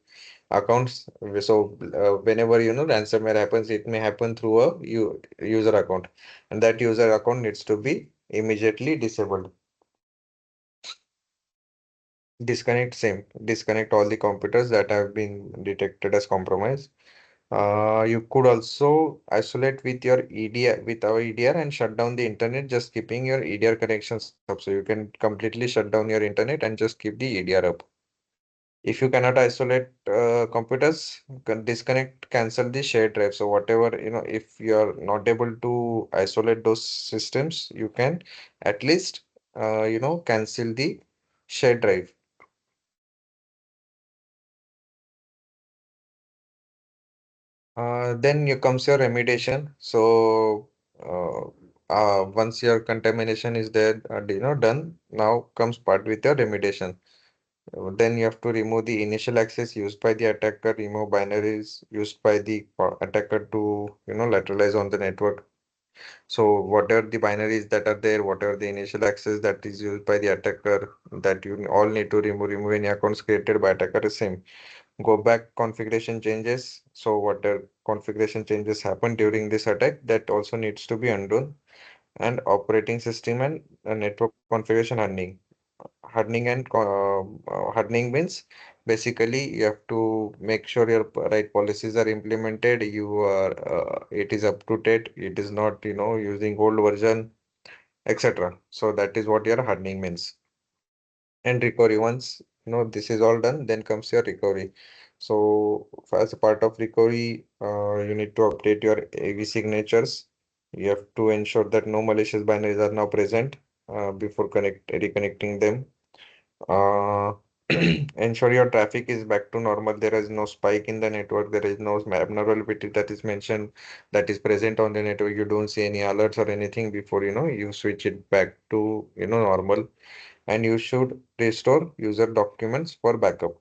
accounts. So whenever ransomware happens, it may happen through a user account, and that user account needs to be immediately disabled. Disconnect all the computers that have been detected as compromised. You could also isolate with your EDR, with our EDR, and shut down the internet, just keeping your EDR connections up. So you can completely shut down your internet and just keep the EDR up. If you cannot isolate computers, you can disconnect, cancel the shared drive. So whatever, if you are not able to isolate those systems, you can at least, cancel the shared drive. Then you comes your remediation. So once your contamination is there, done, now comes part with your remediation. Then you have to remove the initial access used by the attacker, remove binaries used by the attacker to, lateralize on the network. So whatever the binaries that are there, whatever the initial access that is used by the attacker, that you all need to remove any accounts created by attacker is same. Go back configuration changes. So whatever configuration changes happen during this attack, that also needs to be undone. And operating system and network configuration hardening. Hardening means basically you have to make sure your right policies are implemented. It is up to date. It is not, using old version, etc. So that is what your hardening means. And recovery, once this is all done, then comes your recovery. So as a part of recovery, you need to update your AV signatures. You have to ensure that no malicious binaries are now present before reconnecting them. uh, Ensure your traffic is back to normal. There is no spike in the network. There is no abnormality that is mentioned, that is present on the network. You don't see any alerts or anything before you switch it back to normal. And you should restore user documents for backup.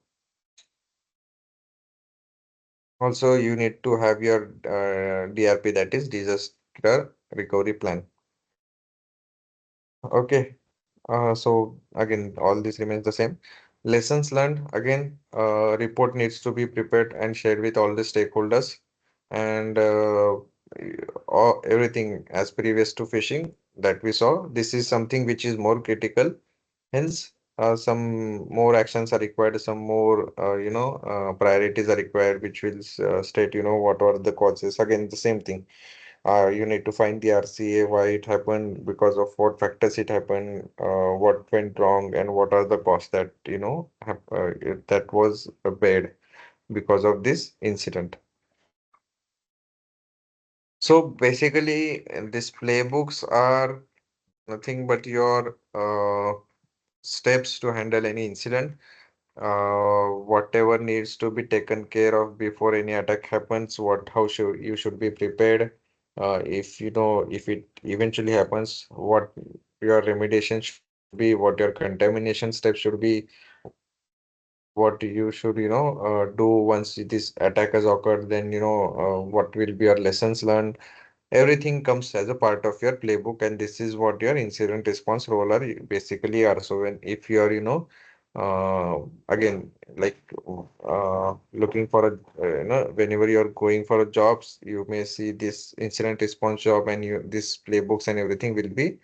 Also, you need to have your DRP, that is disaster recovery plan. Okay. So again, all this remains the same. Lessons learned, again, report needs to be prepared and shared with all the stakeholders, and everything as previous to phishing that we saw. This is something which is more critical. Hence, some more actions are required, some more, priorities are required, which will state, what are the causes. Again, the same thing. You need to find the RCA, why it happened, because of what factors it happened, what went wrong, and what are the costs that, that was paid because of this incident. So basically, these playbooks are nothing but your steps to handle any incident. Whatever needs to be taken care of before any attack happens, how should you should be prepared. If if it eventually happens, what your remediation should be, what your contamination steps should be, what you should do once this attack has occurred. Then what will be your lessons learned. Everything comes as a part of your playbook, and this is what your incident response role are basically are. So when if you are, again, like looking for a, whenever you're going for a jobs, you may see this incident response job, and this playbooks and everything will be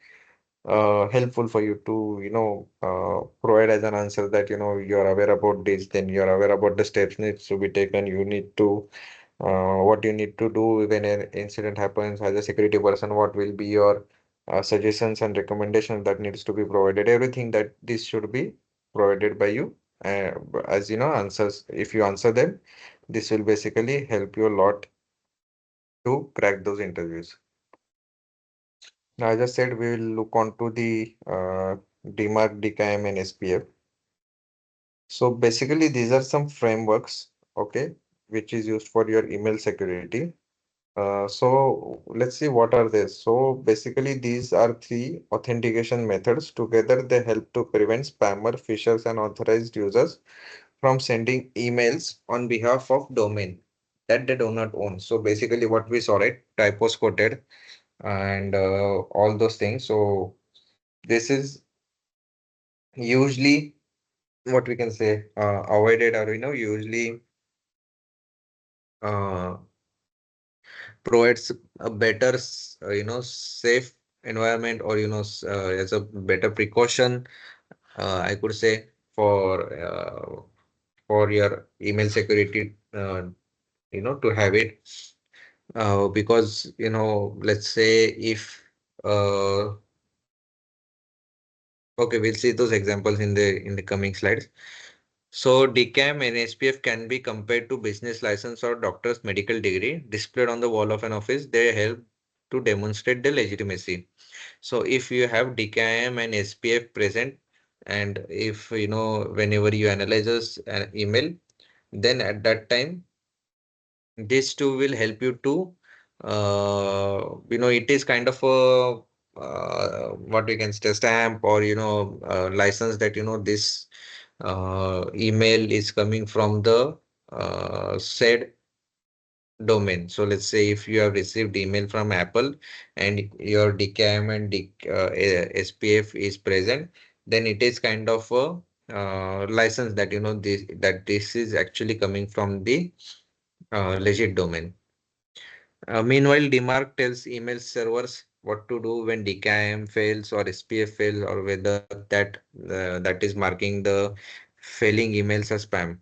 helpful for you to, provide as an answer that, you're aware about this, then you're aware about the steps needs to be taken. You need to what you need to do when an incident happens as a security person, what will be your suggestions and recommendations that needs to be provided. Everything that this should be provided by you, as answers. If you answer them, this will basically help you a lot to crack those interviews. Now, as I said, we will look on to the DMARC, DKIM, and SPF. So basically, these are some frameworks, okay, which is used for your email security. So let's see what are they. So basically, these are three authentication methods. Together, they help to prevent spammer, phishers, and authorized users from sending emails on behalf of domain that they do not own. So basically, what we saw, right? Typos quoted and all those things. So this is usually what we can say avoided, or usually uh, provides a better safe environment, or as a better precaution, I could say, for your email security, to have it, because let's say if uh, okay, we'll see those examples in the coming slides. So DCAM and SPF can be compared to business license or doctor's medical degree displayed on the wall of an office. They help to demonstrate the legitimacy. So if you have DKIM and SPF present, and if whenever you analyze an email, then at that time this too will help you to it is kind of a what we can say stamp, or license that this email is coming from the said domain. So let's say if you have received email from Apple and your DKIM and SPF is present, then it is kind of a license that this is actually coming from the legit domain. Meanwhile, DMARC tells email servers what to do when DKIM fails or SPF fails, or whether that is marking the failing emails as spam.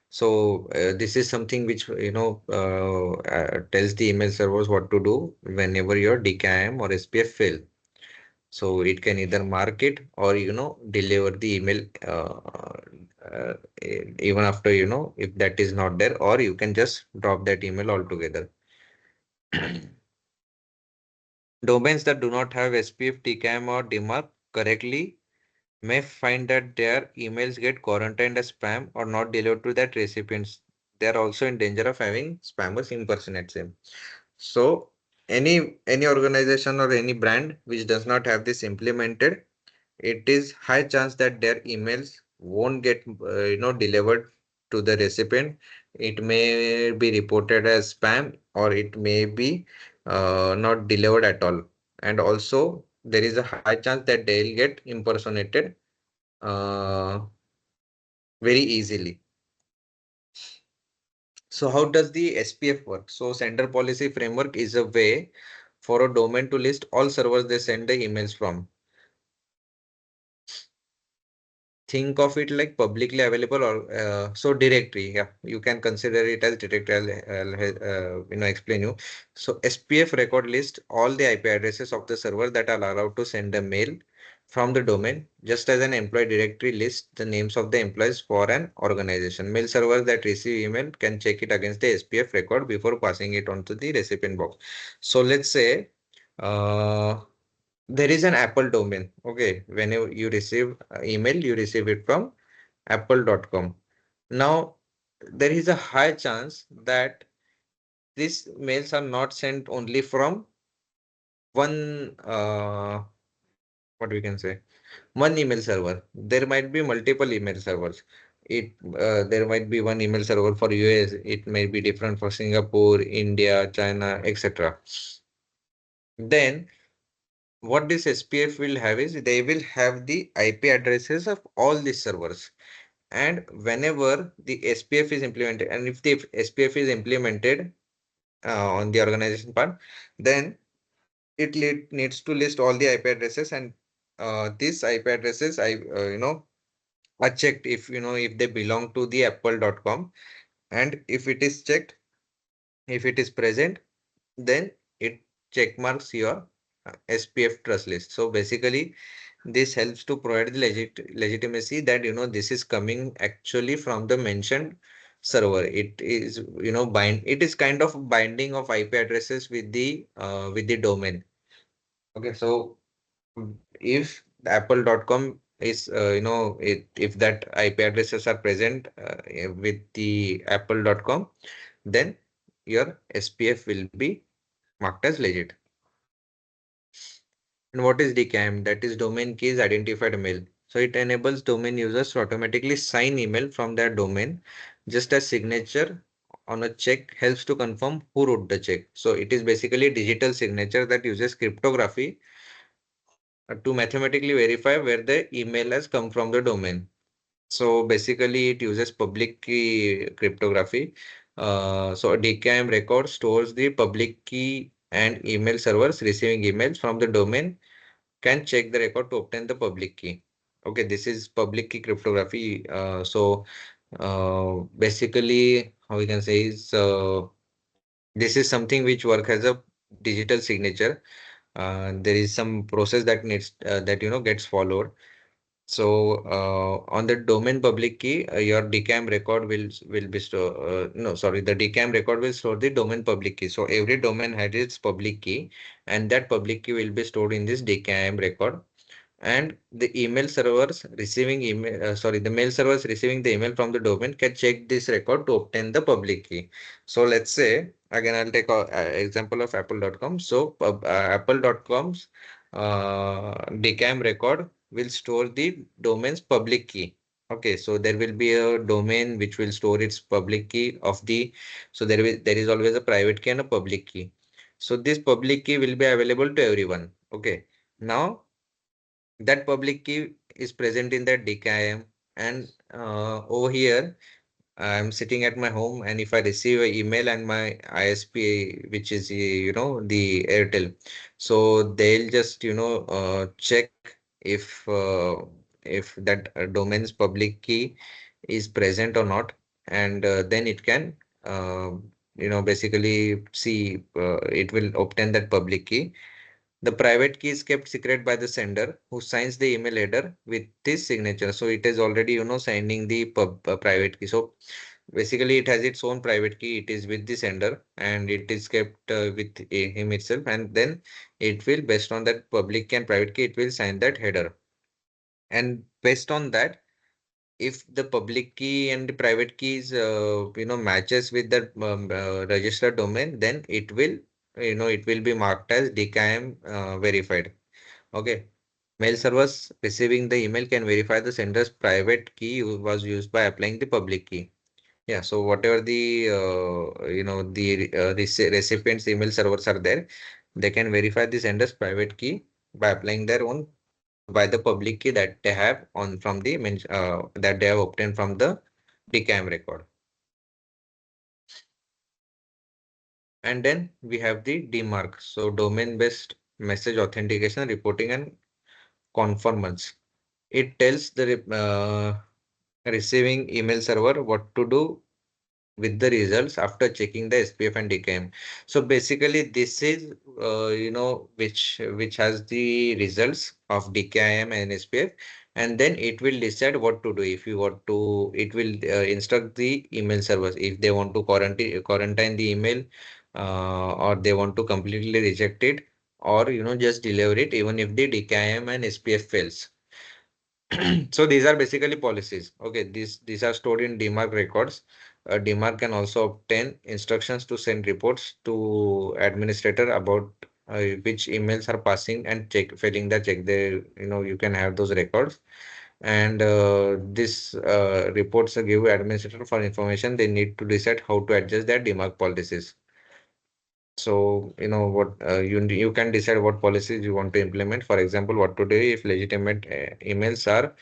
So this is something which tells the email servers what to do whenever your DKIM or SPF fail. So it can either mark it, or deliver the email even after if that is not there, or you can just drop that email altogether. Domains that do not have SPF, TCAM, or DMARC correctly may find that their emails get quarantined as spam or not delivered to that recipients. They are also in danger of having spammers impersonate them. So any organization or any brand which does not have this implemented, it is high chance that their emails won't get delivered to the recipient. It may be reported as spam, or it may be not delivered at all. And also there is a high chance that they'll get impersonated uh, very easily. So how does the SPF work? So sender policy framework is a way for a domain to list all servers they send the emails from. Think of it like publicly available, or so directory. Yeah, you can consider it as directory. I'll explain you. So SPF record list all the IP addresses of the server that are allowed to send a mail from the domain, just as an employee directory lists the names of the employees for an organization. Mail servers that receive email can check it against the SPF record before passing it on to the recipient box. So let's say uh, there is an Apple domain. Okay, whenever you receive email, you receive it from apple.com. Now, there is a high chance that these mails are not sent only from one, what we can say, one email server. There might be multiple email servers. There might be one email server for US. It may be different for Singapore, India, China, etc. Then what this SPF will have is they will have the IP addresses of all these servers. And whenever the SPF is implemented, and if the SPF is implemented on the organization part, then it needs to list all the IP addresses, and these IP addresses are checked if if they belong to the apple.com, and if it is checked, if it is present, then it check marks your SPF trust list. So basically, this helps to provide the legitimacy that this is coming actually from the mentioned server. It is it is kind of binding of IP addresses with the domain. Okay, so if apple.com is if that IP addresses are present with the apple.com, then your SPF will be marked as legit. And what is DKIM? That is domain keys identified mail. So it enables domain users to automatically sign email from their domain, just as signature on a check helps to confirm who wrote the check. So it is basically digital signature that uses cryptography to mathematically verify where the email has come from the domain. So basically, it uses public key cryptography. So a DKIM record stores the public key, and email servers receiving emails from the domain can check the record to obtain the public key. Okay, this is public key cryptography. Basically, how we can say is this is something which work as a digital signature. There is some process that needs that gets followed. So on the domain public key, your DKIM record will be store. No, sorry, the DKIM record will store the domain public key. So every domain has its public key, and that public key will be stored in this DKIM record. And the email servers receiving email, sorry, the mail servers receiving the email from the domain can check this record to obtain the public key. So let's say again, I'll take a example of apple.com. So apple.com's DKIM record will store the domain's public key. Okay, so there will be a domain which will store its public key of the, so there is always a private key and a public key. So this public key will be available to everyone. Okay. Now that public key is present in that DKIM, and over here I'm sitting at my home, and if I receive an email and my ISP, which is the Airtel, so they'll just check if that domain's public key is present or not, and then it can basically see it will obtain that public key. The private key is kept secret by the sender who signs the email header with his signature. So it is already, signing the private key. So basically it has its own private key. It is with the sender and it is kept with him itself. And then it will, based on that public key and private key, it will sign that header. And based on that, if the public key and the private keys matches with the registered domain, then it will be marked as DKIM verified. Okay. Mail servers receiving the email can verify the sender's private key was used by applying the public key. Yeah, so whatever the recipient's email servers are there, they can verify the sender's private key by applying their own by the public key that they have on from the that they have obtained from the DKIM record. And then we have the DMARC, so domain-based message authentication, reporting, and conformance. It tells the receiving email server what to do with the results after checking the SPF and DKIM. So basically, this is which has the results of DKIM and SPF, and then it will decide what to do. If you want to, it will instruct the email servers if they want to quarantine the email, or they want to completely reject it, or just deliver it even if the DKIM and SPF fails. So these are basically policies. Okay, these are stored in DMARC records. DMARC can also obtain instructions to send reports to administrator about which emails are passing and failing the check. You can have those records, and this reports give administrator for information they need to decide how to adjust their DMARC policies. So what you can decide what policies you want to implement. For example, what to do if legitimate emails are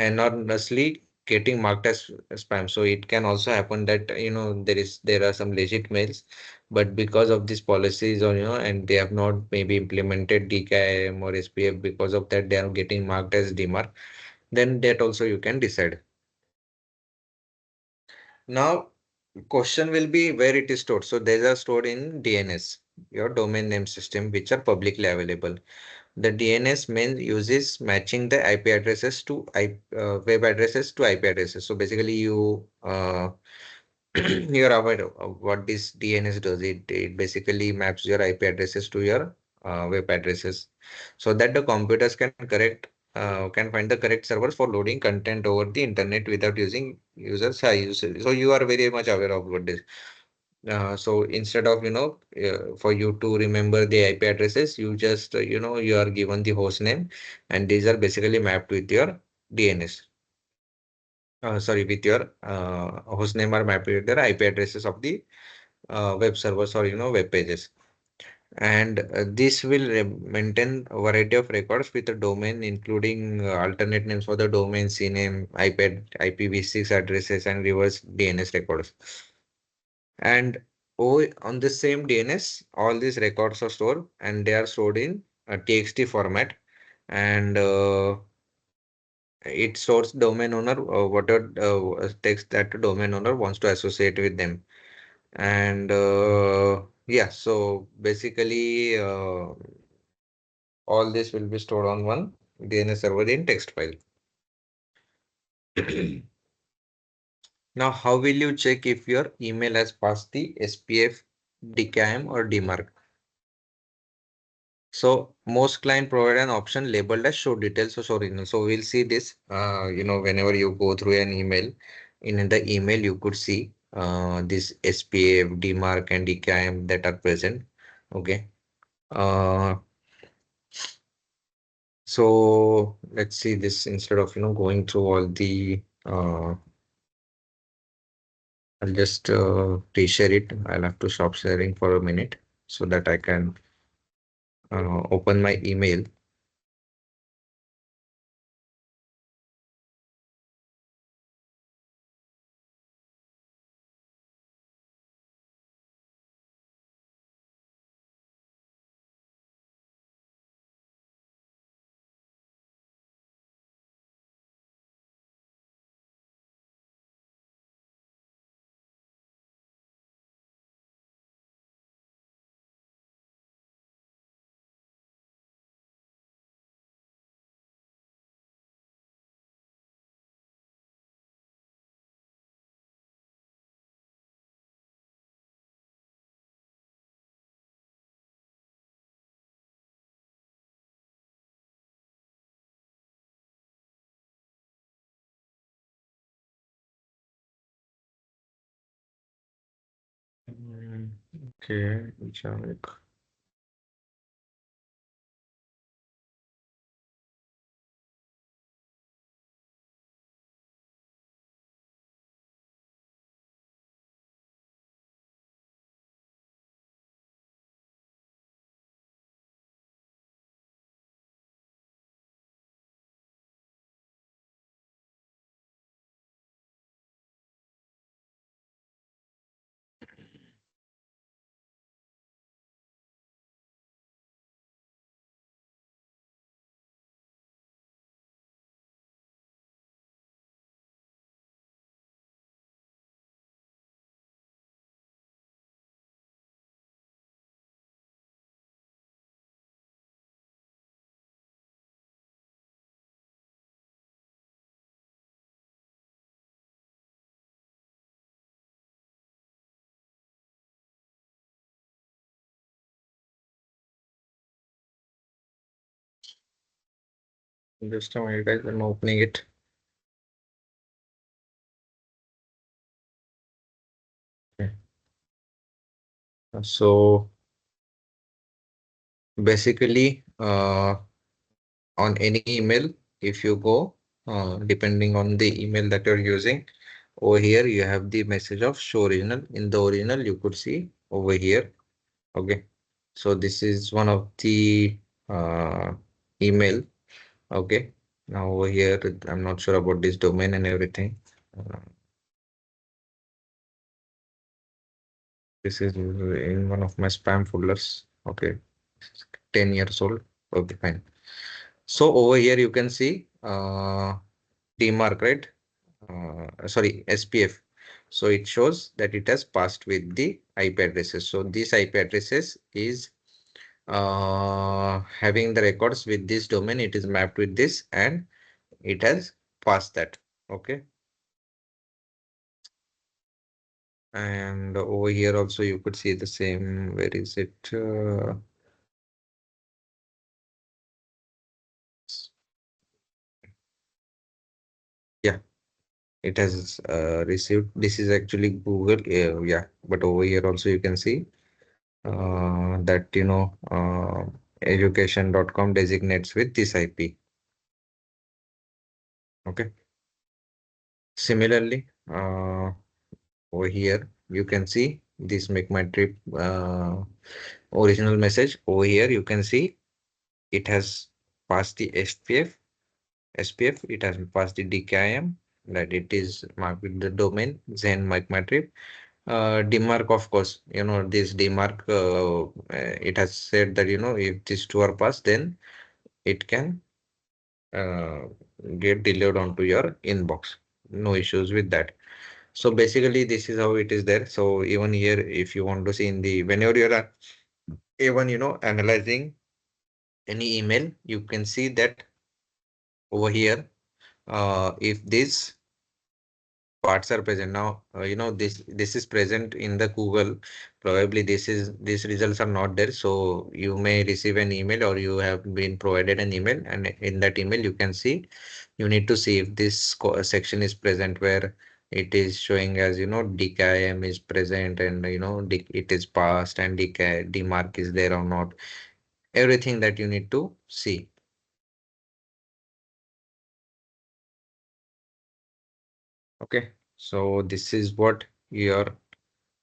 anonymously getting marked as spam. So it can also happen that there are some legit mails, but because of these policies, or and they have not maybe implemented DKIM or SPF, because of that they are getting marked as DMARC. Then that also you can decide. Now question will be where it is stored. So these are stored in DNS, your domain name system, which are publicly available. The DNS main uses matching the IP addresses to web addresses to IP addresses. So basically, you're aware of what this DNS does. It basically maps your IP addresses to your web addresses, so that the computers can find the correct servers for loading content over the internet without using users high usage. So you are very much aware of what this. So instead of for you to remember the IP addresses, you just you are given the host name, and these are basically mapped with your DNS. Sorry, with your host name are mapped with the IP addresses of the web servers or web pages. And this will maintain a variety of records with the domain, including alternate names for the domain, CNAME, IPAD, IPv6 addresses, and reverse DNS records. And on the same DNS, all these records are stored, and they are stored in a TXT format. And it stores domain owner, whatever text that the domain owner wants to associate with them. And yeah, so basically, all this will be stored on one DNS server in text file. Now, how will you check if your email has passed the SPF, DKIM, or DMARC? So most client provide an option labeled as show details or show original. So we'll see this, whenever you go through an email, in the email you could see this SPF, DMARC, and DKIM that are present. Okay. Uh, so let's see this instead of going through all the I'll just reshare it. I'll have to stop sharing for a minute so that I can open my email. Mm, Okay, Javik. Just a minute, guys. I'm opening it. Okay. So basically, on any email, if you go, depending on the email that you're using, over here you have the message of show original. In the original, you could see over here. Okay. So this is one of the email. Okay. Now over here, I'm not sure about this domain and everything. Uh, this is in one of my spam folders. Okay. 10 years old. Okay, fine. So over here you can see DMARC, right? Sorry, SPF. So it shows that it has passed with the IP addresses. So this IP addresses is having the records with this domain. It is mapped with this and it has passed that. Okay. And over here also you could see the same. Where is it? Yeah, it has received. This is actually Google. Yeah, but over here also you can see that education.com designates with this IP. Okay. Similarly, over here you can see this make my trip original message. Over here, you can see it has passed the SPF, it has passed the DKIM, that it is marked with the domain, Zen McMatrix. DMARC, of course, this DMARC, it has said that, if these two are passed, then it can uh, get delivered onto your inbox. No issues with that. So basically, this is how it is there. So even here, if you want to see in the, whenever you're even, analyzing any email, you can see that over here, if this parts are present now, this is present in the Google. Probably these results are not there, so you may receive an email or you have been provided an email, and in that email you can see, you need to see if this section is present where it is showing as, DKIM is present, and it is passed, and DMARC is there or not. Everything that you need to see. Okay, so this is what your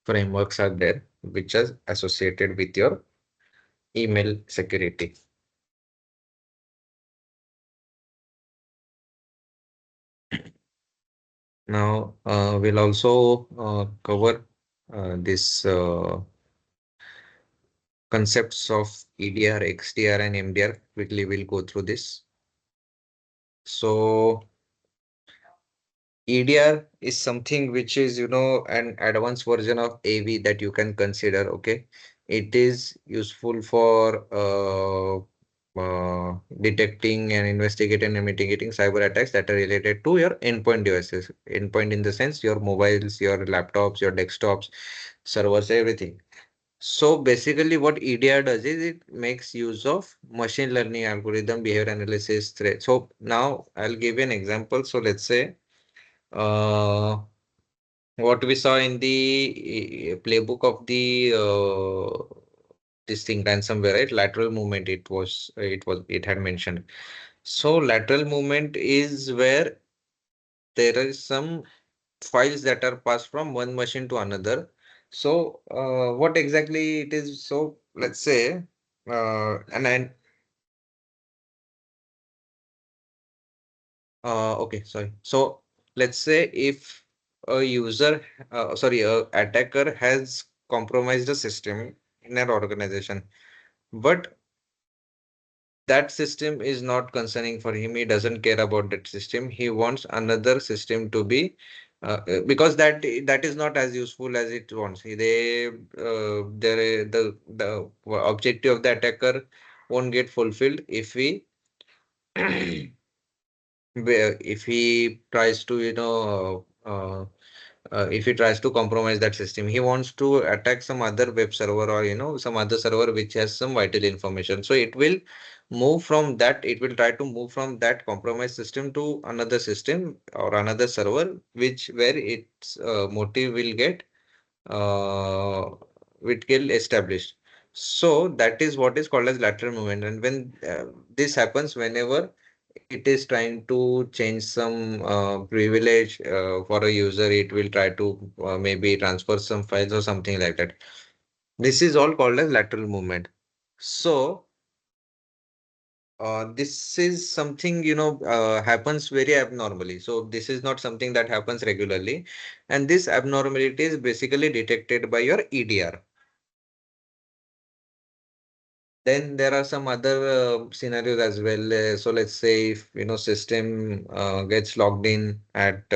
frameworks are there, which is associated with your email security. Now, we'll also cover this concepts of EDR, XDR, and MDR. Quickly, we'll go through this. So, EDR is something which is, an advanced version of AV that you can consider. Okay, it is useful for detecting and investigating and mitigating cyber attacks that are related to your endpoint devices. Endpoint in the sense your mobiles, your laptops, your desktops, servers, everything. So basically, what EDR does is it makes use of machine learning algorithm, behavior analysis, threat. So now I'll give you an example. So let's say what we saw in the playbook of the this thing ransomware, right? Lateral movement. It had mentioned. So lateral movement is where there is some files that are passed from one machine to another. So what exactly it is? So let's say, and then okay, sorry. So let's say if a user, sorry, a attacker has compromised a system in an organization, but that system is not concerning for him. He doesn't care about that system. He wants another system to be, because that is not as useful as it wants. The objective of the attacker won't get fulfilled if we where if he tries to if he tries to compromise that system, he wants to attack some other web server, or some other server which has some vital information. So it will try to move from that compromised system to another system or another server, which where its motive uh, will get established. So that is what is called as lateral movement. And when this happens, whenever it is trying to change some privilege for a user, it will try to maybe transfer some files or something like that. This is all called as lateral movement. So this is something happens very abnormally. So this is not something that happens regularly, and this abnormality is basically detected by your EDR. Then there are some other scenarios as well. So let's say if system gets logged in at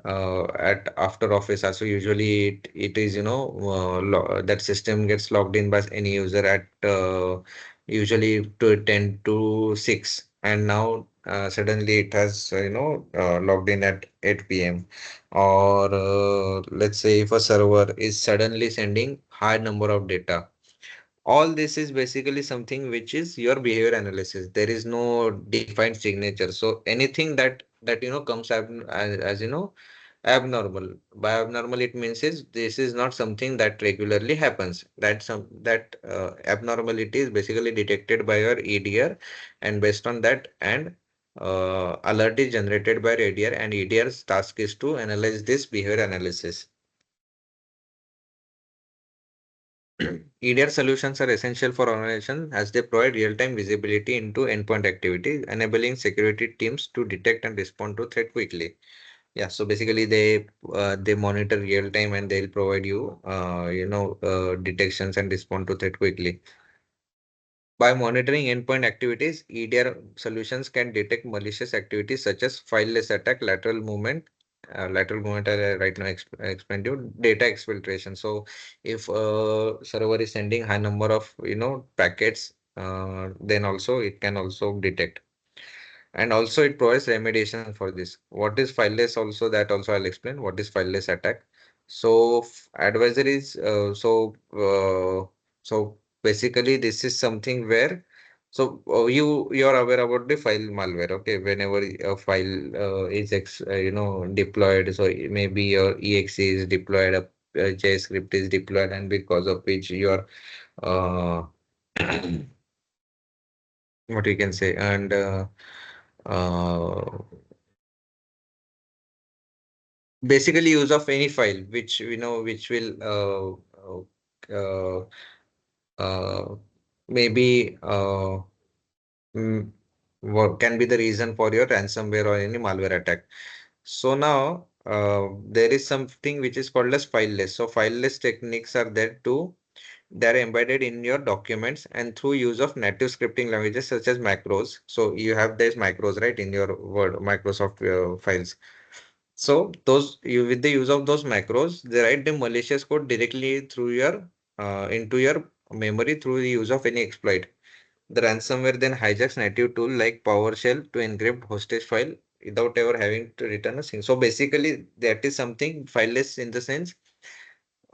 after office hours. So usually it is that system gets logged in by any user at usually to 10 to 6, and now suddenly it has logged in at 8 p.m. Or let's say if a server is suddenly sending high number of data. All this is basically something which is your behavior analysis. There is no defined signature. So anything that comes up as abnormal. By abnormal, it means is this is not something that regularly happens. That abnormality is basically detected by your EDR, and based on that, and alert is generated by EDR, and EDR's task is to analyze this behavior analysis. EDR solutions are essential for organizations as they provide real-time visibility into endpoint activity, enabling security teams to detect and respond to threat quickly. Yeah, so basically they monitor real time and they'll provide you detections and respond to threat quickly. By monitoring endpoint activities, EDR solutions can detect malicious activities such as fileless attack, lateral movement I right now explained to you, data exfiltration. So if server is sending high number of packets, then also it can also detect. And also it provides remediation for this. What is fileless also, that also I'll explain what is fileless attack. So advisories, so basically this is something where you're aware about the file malware. Okay, whenever a file is deployed, so maybe your exe is deployed, a JavaScript is deployed, and because of which your uh, what you can say, and uh, basically use of any file which which will uh, uh, maybe mm, what can be the reason for your ransomware or any malware attack. So now there is something which is called as fileless. So fileless techniques are there too. They are embedded in your documents and through use of native scripting languages such as macros. So you have these macros right in your Word, Microsoft files. So those you with the use of those macros, they write the malicious code directly through your into your memory through the use of any exploit. The ransomware then hijacks native tool like PowerShell to encrypt hostage file without ever having to return a thing. So basically, that is something fileless in the sense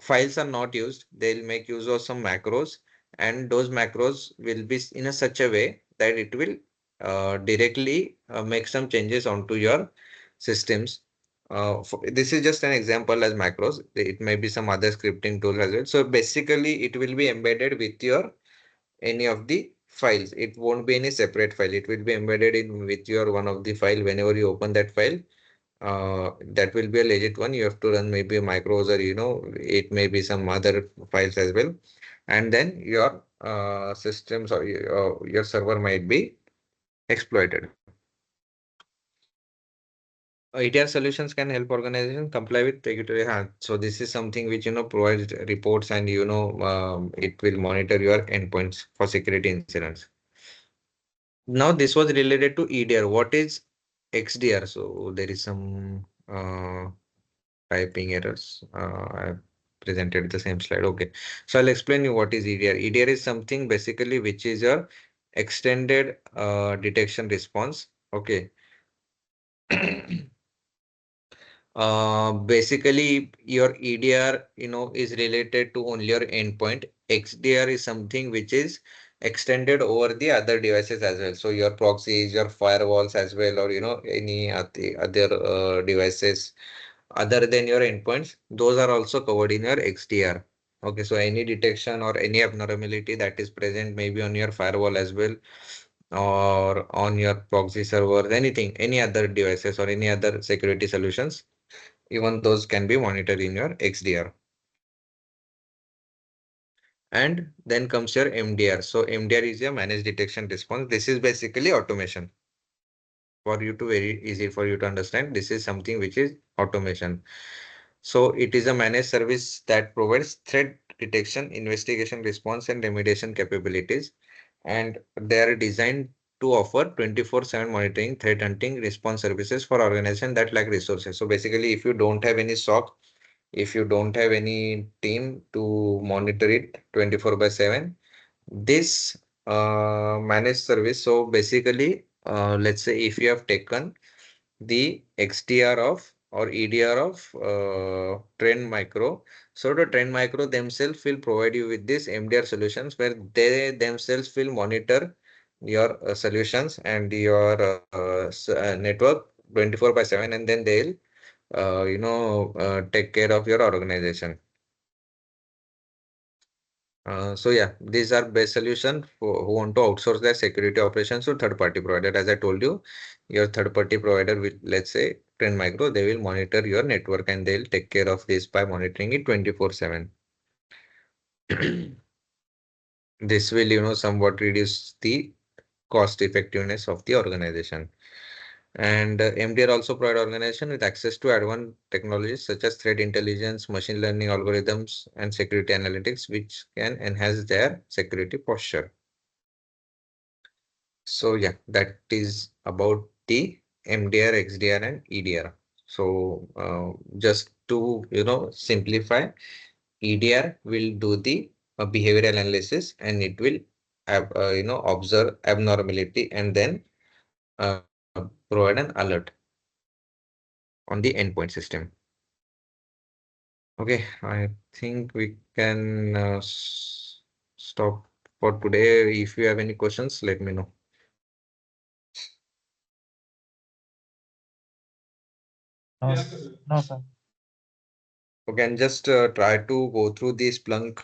files are not used. They'll make use of some macros, and those macros will be in a such a way that it will directly make some changes onto your systems. This is just an example as macros. It may be some other scripting tool as well. So basically, it will be embedded with your any of the files. It won't be any separate file. It will be embedded in with your one of the file. Whenever you open that file, that will be a legit one. You have to run maybe a macros or it may be some other files as well, and then your systems or your server might be exploited. ETR solutions can help organizations comply with regulatory harm. So this is something which provides reports and it will monitor your endpoints for security incidents. Now this was related to EDR. What is XDR? So there is some typing errors. I presented the same slide. Okay. So I'll explain you what is EDR. EDR is something basically which is your extended detection response. Okay. Basically, your EDR, is related to only your endpoint. XDR is something which is extended over the other devices as well. So your proxies, your firewalls as well, or any other devices other than your endpoints, those are also covered in your XDR. Okay, so any detection or any abnormality that is present maybe on your firewall as well, or on your proxy server, anything, any other devices or any other security solutions, even those can be monitored in your XDR. And then comes your MDR. So MDR is your managed detection response. This is basically automation. For you to very easy for you to understand, this is something which is automation. So it is a managed service that provides threat detection, investigation response, and remediation capabilities. And they are designed to offer 24/7 monitoring, threat hunting, response services for organizations that lack resources. So basically, if you don't have any SOC, if you don't have any team to monitor it 24 by 7, this managed service. So basically, let's say if you have taken the XDR of or EDR of Trend Micro. So the Trend Micro themselves will provide you with this MDR solutions where they themselves will monitor your solutions and your network 24 by 7, and then they'll take care of your organization. So yeah, these are best solution for who want to outsource their security operations to third party provider. As I told you, your third party provider will, let's say Trend Micro, they will monitor your network and they'll take care of this by monitoring it 24/7. This will, somewhat reduce the cost effectiveness of the organization. And MDR also provide organization with access to advanced technologies such as threat intelligence, machine learning algorithms, and security analytics, which can enhance their security posture. So yeah, that is about the MDR, XDR, and EDR. So just to simplify, EDR will do the behavioral analysis, and it will observe abnormality and then provide an alert on the endpoint system. Okay, I think we can stop for today. If you have any questions, let me know. No, sir. Okay, and just try to go through the Splunk,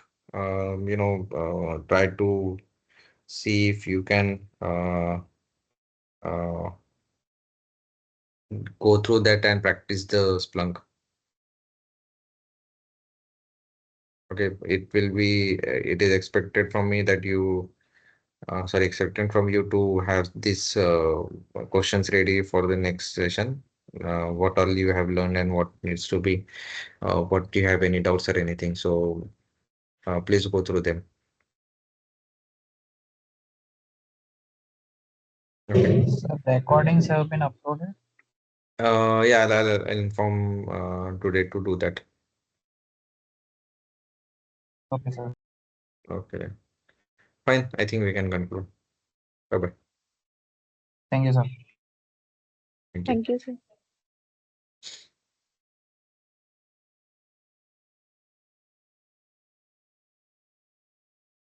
try to see if you can uh, go through that and practice the Splunk. Okay, it is expected from me that expected from you to have these questions ready for the next session. What all you have learned and what needs to be, what do you have any doubts or anything. So please go through them. Okay. Sir, recordings have been uploaded. Yeah, I'll inform today to do that. Okay, sir. Okay. Fine. I think we can conclude. Bye bye. Thank you, sir. Thank you. Thank you, sir.